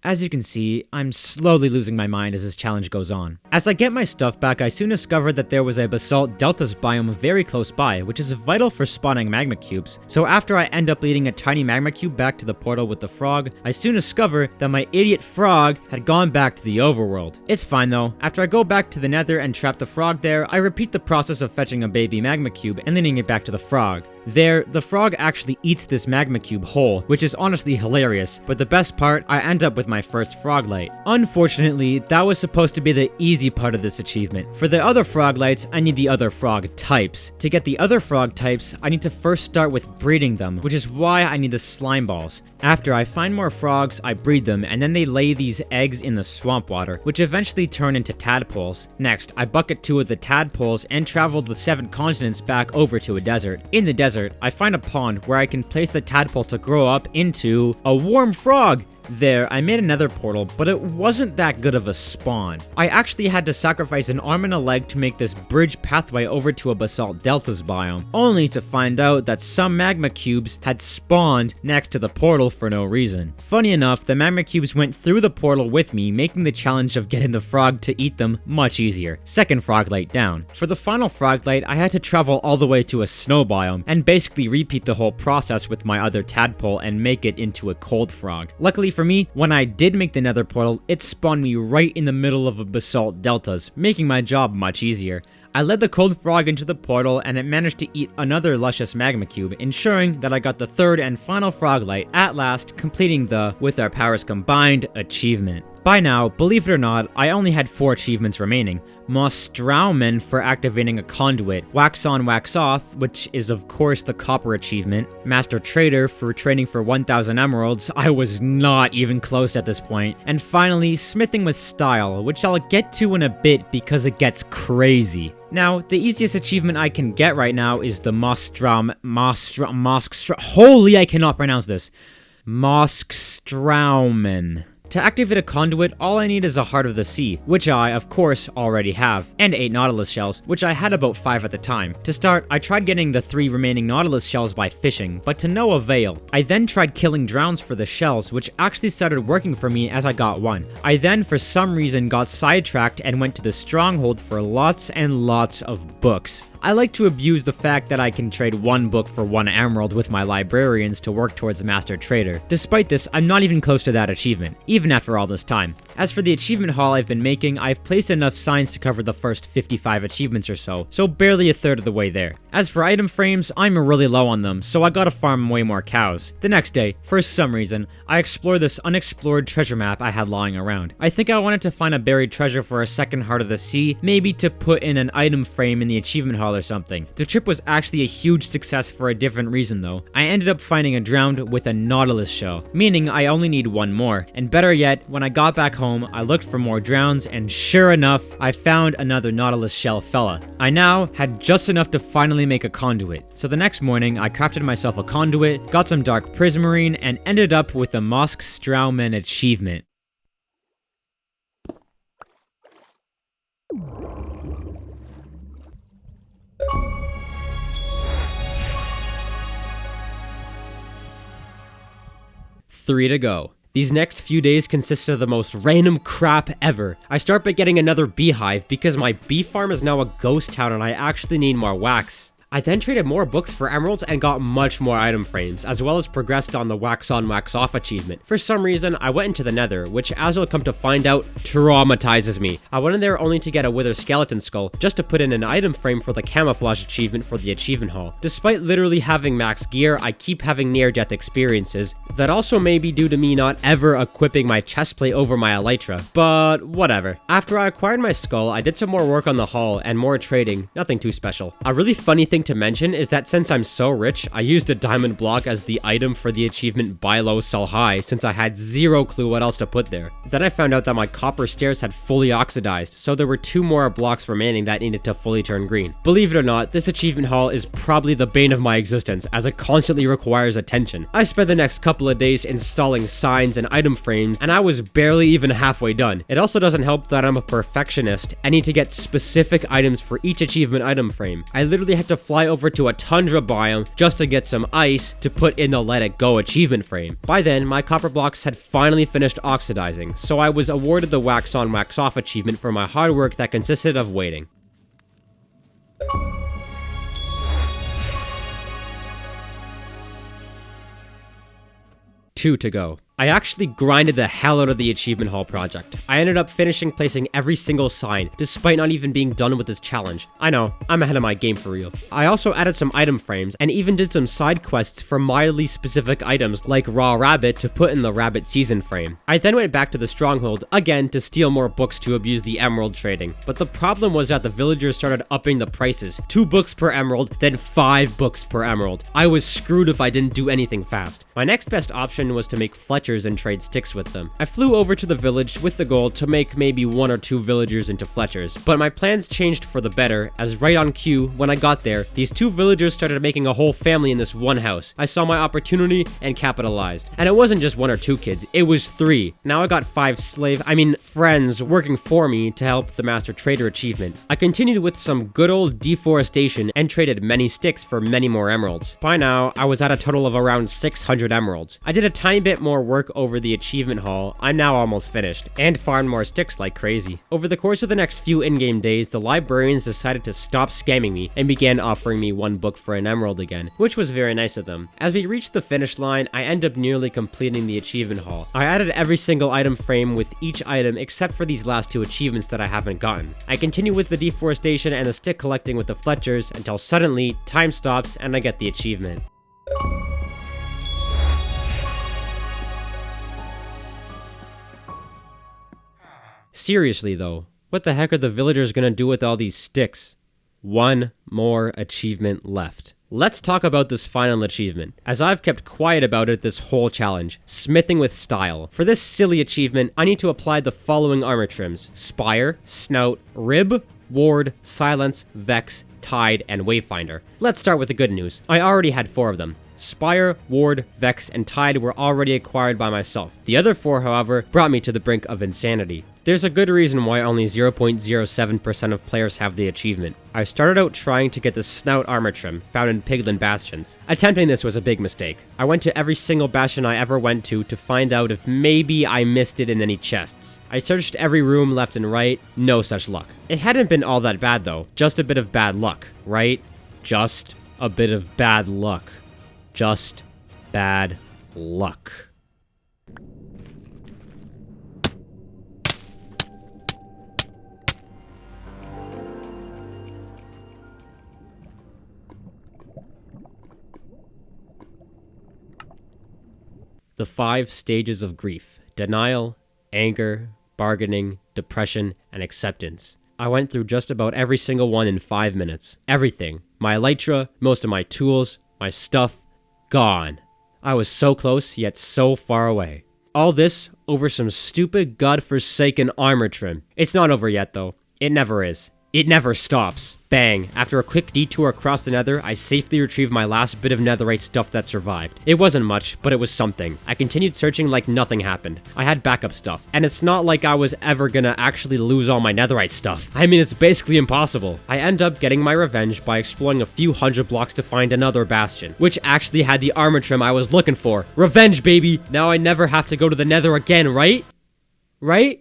As you can see, I'm slowly losing my mind as this challenge goes on. As I get my stuff back, I soon discovered that there was a basalt deltas biome very close by, which is vital for spawning magma cubes. So after I end up leading a tiny magma cube back to the portal with the frog, I soon discover that my idiot frog had gone back to the overworld. It's fine though. After I go back to the nether and trap the frog there, I repeat the process of fetching a baby magma cube and leading it back to the frog. There, the frog actually eats this magma cube whole, which is honestly hilarious, but the best part, I end up with my first frog light. Unfortunately, that was supposed to be the easy part of this achievement. For the other frog lights, I need the other frog types. To get the other frog types, I need to first start with breeding them, which is why I need the slime balls. After I find more frogs, I breed them, and then they lay these eggs in the swamp water, which eventually turn into tadpoles. Next, I bucket 2 of the tadpoles and travel the 7 continents back over to a desert. In the desert, I find a pond where I can place the tadpole to grow up into a warm frog. There, I made another portal, but it wasn't that good of a spawn. I actually had to sacrifice an arm and a leg to make this bridge pathway over to a basalt deltas biome, only to find out that some magma cubes had spawned next to the portal for no reason. Funny enough, the magma cubes went through the portal with me, making the challenge of getting the frog to eat them much easier. Second frog light down. For the final frog light, I had to travel all the way to a snow biome, and basically repeat the whole process with my other tadpole and make it into a cold frog. Luckily for me, when I did make the nether portal, it spawned me right in the middle of a basalt deltas, making my job much easier. I led the cold frog into the portal and it managed to eat another luscious magma cube, ensuring that I got the 3rd and final frog light, at last completing the with our powers combined achievement. By now, believe it or not, I only had 4 achievements remaining. Mostraumen for activating a conduit, Wax on Wax Off, which is of course the copper achievement, Master Trader for trading for 1000 emeralds, I was not even close at this point, and finally Smithing with Style, which I'll get to in a bit because it gets crazy. Now, the easiest achievement I can get right now is the holy, I cannot pronounce this. Mostraumen. To activate a conduit, all I need is a Heart of the Sea, which I, of course, already have, and 8 Nautilus shells, which I had about 5 at the time. To start, I tried getting the 3 remaining Nautilus shells by fishing, but to no avail. I then tried killing drowns for the shells, which actually started working for me as I got 1. I then, for some reason, got sidetracked and went to the stronghold for lots and lots of books. I like to abuse the fact that I can trade 1 book for 1 emerald with my librarians to work towards Master Trader. Despite this, I'm not even close to that achievement, even after all this time. As for the achievement haul I've been making, I've placed enough signs to cover the first 55 achievements or so barely a third of the way there. As for item frames, I'm really low on them, so I gotta farm way more cows. The next day, for some reason, I explored this unexplored treasure map I had lying around. I think I wanted to find a buried treasure for a second Heart of the Sea, maybe to put in an item frame in the achievement haul waterfall or something. The trip was actually a huge success for a different reason though. I ended up finding a drowned with a nautilus shell, meaning I only need one more. And better yet, when I got back home, I looked for more drowns, and sure enough, I found another nautilus shell fella. I now had just enough to finally make a conduit. So the next morning, I crafted myself a conduit, got some dark prismarine, and ended up with the Mosk Strauman achievement. Three to go. These next few days consisted of the most random crap ever. I start by getting another beehive because my bee farm is now a ghost town and I actually need more wax. I then traded more books for emeralds and got much more item frames, as well as progressed on the wax on wax off achievement. For some reason, I went into the Nether, which as you'll come to find out, traumatizes me. I went in there only to get a wither skeleton skull, just to put in an item frame for the camouflage achievement for the achievement hall. Despite literally having max gear, I keep having near-death experiences. That also may be due to me not ever equipping my chestplate over my elytra, but whatever. After I acquired my skull, I did some more work on the hall and more trading, nothing too special. A really funny thing to mention is that since I'm so rich, I used a diamond block as the item for the achievement buy low sell high since I had zero clue what else to put there. Then I found out that my copper stairs had fully oxidized, so there were 2 more blocks remaining that needed to fully turn green. Believe it or not, this achievement hall is probably the bane of my existence as it constantly requires attention. I spent the next couple of days installing signs and item frames and I was barely even halfway done. It also doesn't help that I'm a perfectionist and need to get specific items for each achievement item frame. I literally had to fly over to a tundra biome just to get some ice to put in the Let It Go achievement frame. By then, my copper blocks had finally finished oxidizing, so I was awarded the wax on wax off achievement for my hard work that consisted of waiting. 2 to go. I actually grinded the hell out of the achievement hall project. I ended up finishing placing every single sign, despite not even being done with this challenge. I know, I'm ahead of my game for real. I also added some item frames, and even did some side quests for mildly specific items like raw rabbit to put in the rabbit season frame. I then went back to the stronghold, again to steal more books to abuse the emerald trading. But the problem was that the villagers started upping the prices. 2 books per emerald, then 5 books per emerald. I was screwed if I didn't do anything fast. My next best option was to make Fletchers and trade sticks with them. I flew over to the village with the goal to make maybe 1 or 2 villagers into Fletchers, but my plans changed for the better as right on cue, when I got there, these 2 villagers started making a whole family in this one house. I saw my opportunity and capitalized. And it wasn't just 1 or 2 kids, it was 3. Now I got 5 friends working for me to help the Master Trader achievement. I continued with some good old deforestation and traded many sticks for many more emeralds. By now, I was at a total of around 600 emeralds. I did a tiny bit more work over the achievement hall. I'm now almost finished, and farmed more sticks like crazy. Over the course of the next few in-game days, the librarians decided to stop scamming me and began offering me 1 book for an emerald again, which was very nice of them. As we reached the finish line, I end up nearly completing the achievement hall. I added every single item frame with each item except for these last 2 achievements that I haven't gotten. I continue with the deforestation and the stick collecting with the Fletchers until suddenly time stops and I get the achievement. Seriously though, what the heck are the villagers gonna do with all these sticks? 1 more achievement left. Let's talk about this final achievement, as I've kept quiet about it this whole challenge. Smithing with style. For this silly achievement, I need to apply the following armor trims: Spire, Snout, Rib, Ward, Silence, Vex, Tide, and Wayfinder. Let's start with the good news. I already had 4 of them. Spire, Ward, Vex, and Tide were already acquired by myself. The other 4, however, brought me to the brink of insanity. There's a good reason why only 0.07% of players have the achievement. I started out trying to get the Snout armor trim, found in Piglin Bastions. Attempting this was a big mistake. I went to every single bastion I ever went to find out if maybe I missed it in any chests. I searched every room left and right, no such luck. It hadn't been all that bad though, just a bit of bad luck, right? Just a bit of bad luck. Just bad luck. The 5 stages of grief: denial, anger, bargaining, depression, and acceptance. I went through just about every single one in 5 minutes. Everything. My elytra, most of my tools, my stuff, gone. I was so close, yet so far away. All this over some stupid godforsaken armor trim. It's not over yet though. It never is. It never stops. Bang. After a quick detour across the nether, I safely retrieved my last bit of netherite stuff that survived. It wasn't much, but it was something. I continued searching like nothing happened. I had backup stuff, and it's not like I was ever gonna actually lose all my netherite stuff. I mean, it's basically impossible. I end up getting my revenge by exploring a few hundred blocks to find another bastion, which actually had the armor trim I was looking for. Revenge, baby! Now I never have to go to the nether again, right? Right?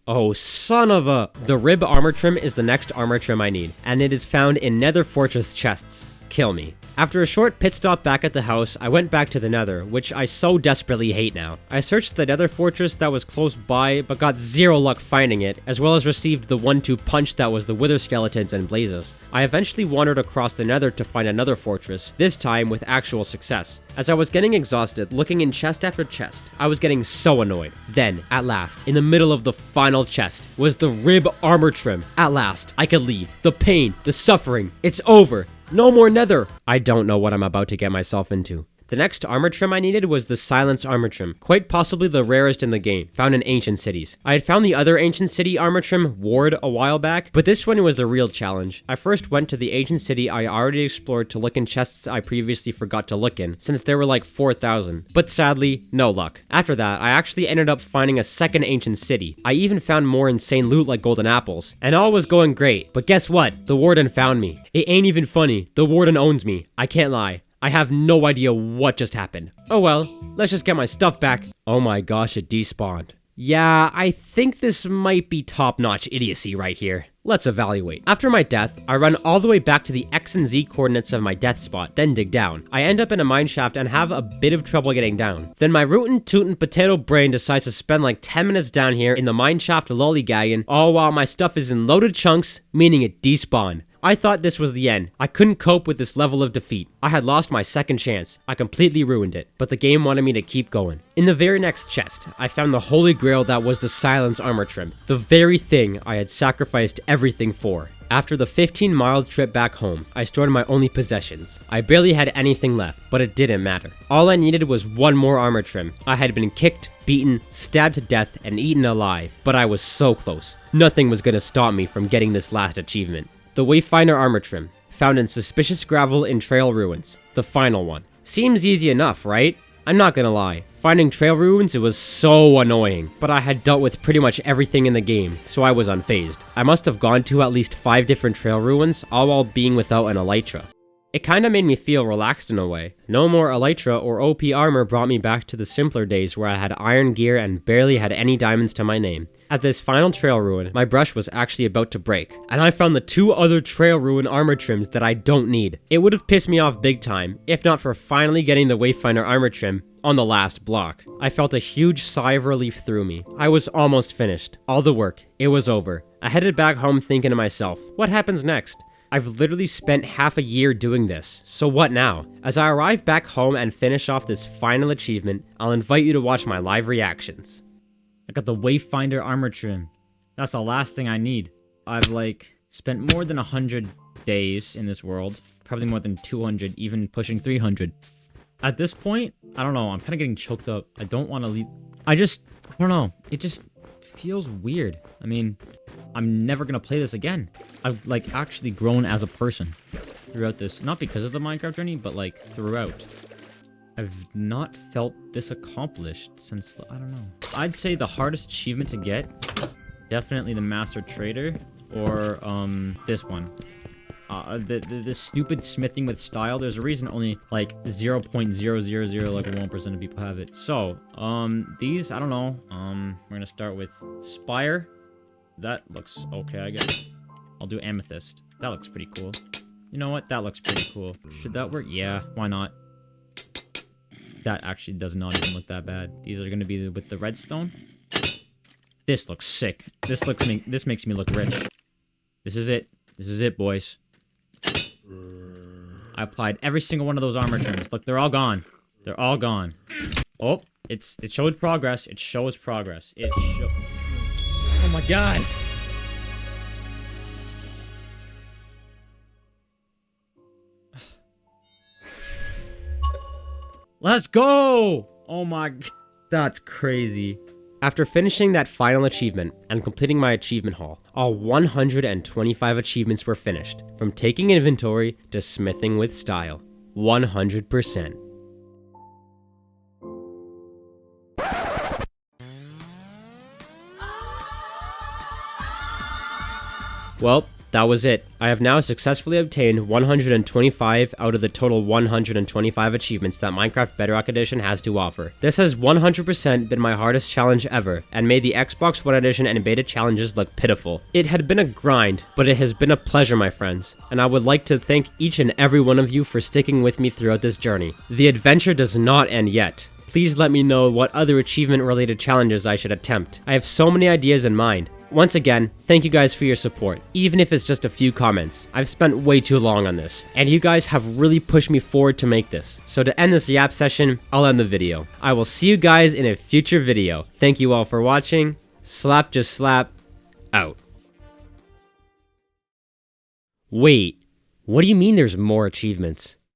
Oh, son of a... The rib armor trim is the next armor trim I need, and it is found in nether fortress chests. Kill me. After a short pit stop back at the house, I went back to the nether, which I so desperately hate now. I searched the nether fortress that was close by, but got zero luck finding it, as well as received the 1-2 punch that was the wither skeletons and blazes. I eventually wandered across the nether to find another fortress, this time with actual success. As I was getting exhausted, looking in chest after chest, I was getting so annoyed. Then, at last, in the middle of the final chest, was the rib armor trim. At last, I could leave. The pain, the suffering, it's over. No more nether! I don't know what I'm about to get myself into. The next armor trim I needed was the silence armor trim, quite possibly the rarest in the game, found in ancient cities. I had found the other ancient city armor trim, Ward, a while back, but this one was the real challenge. I first went to the ancient city I already explored to look in chests I previously forgot to look in, since there were like 4,000, but sadly, no luck. After that, I actually ended up finding a second ancient city. I even found more insane loot like golden apples, and all was going great, but guess what? The warden found me. It ain't even funny, the warden owns me. I can't lie. I have no idea what just happened. Oh well, let's just get my stuff back. Oh my gosh, it despawned. Yeah, I think this might be top-notch idiocy right here. Let's evaluate. After my death, I run all the way back to the X and Z coordinates of my death spot, then dig down. I end up in a mine shaft and have a bit of trouble getting down. Then my rootin' tootin' potato brain decides to spend like 10 minutes down here in the mine shaft lollygagging, all while my stuff is in loaded chunks, meaning it despawned. I thought this was the end. I couldn't cope with this level of defeat. I had lost my second chance. I completely ruined it, but the game wanted me to keep going. In the very next chest, I found the holy grail that was the silence armor trim, the very thing I had sacrificed everything for. After the 15-mile trip back home, I stored my only possessions. I barely had anything left, but it didn't matter. All I needed was one more armor trim. I had been kicked, beaten, stabbed to death, and eaten alive, but I was so close. Nothing was gonna stop me from getting this last achievement. The Wayfinder armor trim, found in suspicious gravel in trail ruins. The final one. Seems easy enough, right? I'm not gonna lie, finding trail ruins, it was so annoying, but I had dealt with pretty much everything in the game, so I was unfazed. I must have gone to at least 5 different trail ruins, all while being without an elytra. It kinda made me feel relaxed in a way. No more elytra or OP armor brought me back to the simpler days where I had iron gear and barely had any diamonds to my name. At this final trail ruin, my brush was actually about to break, and I found the 2 other trail ruin armor trims that I don't need. It would have pissed me off big time, if not for finally getting the Wayfinder armor trim on the last block. I felt a huge sigh of relief through me. I was almost finished. All the work. It was over. I headed back home thinking to myself, what happens next? I've literally spent half a year doing this, so what now? As I arrive back home and finish off this final achievement, I'll invite you to watch my live reactions. I got the Wayfinder armor trim. That's the last thing I need. I've spent more than 100 days in this world. Probably more than 200, even pushing 300. At this point, I don't know, I'm kind of getting choked up. I don't want to leave. I don't know. It just feels weird. I mean, I'm never going to play this again. I've actually grown as a person throughout this. Not because of the Minecraft journey, but throughout. I've not felt this accomplished since, I don't know. I'd say the hardest achievement to get, definitely the Master Trader, or this one. The stupid smithing with style. There's a reason only 0.0001% of people have it. So, these, I don't know. We're gonna start with Spire. That looks okay, I guess. I'll do Amethyst. That looks pretty cool. You know what? That looks pretty cool. Should that work? Yeah, why not? That actually does not even look that bad. These are gonna be with the redstone. This looks sick. This makes me look rich. This is it. This is it, boys. I applied every single one of those armor trims. Look, they're all gone. They're all gone. Oh, it showed progress. It shows progress. Oh my god. Let's go! Oh my... That's crazy. After finishing that final achievement and completing my achievement haul, all 125 achievements were finished, from taking inventory to smithing with style. 100%. Well, that was it. I have now successfully obtained 125 out of the total 125 achievements that Minecraft Bedrock Edition has to offer. This has 100% been my hardest challenge ever, and made the Xbox One Edition and beta challenges look pitiful. It had been a grind, but it has been a pleasure, my friends, and I would like to thank each and every one of you for sticking with me throughout this journey. The adventure does not end yet. Please let me know what other achievement-related challenges I should attempt. I have so many ideas in mind. Once again, thank you guys for your support, even if it's just a few comments. I've spent way too long on this, and you guys have really pushed me forward to make this. So to end this yap session, I'll end the video. I will see you guys in a future video. Thank you all for watching. Slapjustslap, out. Wait, what do you mean there's more achievements?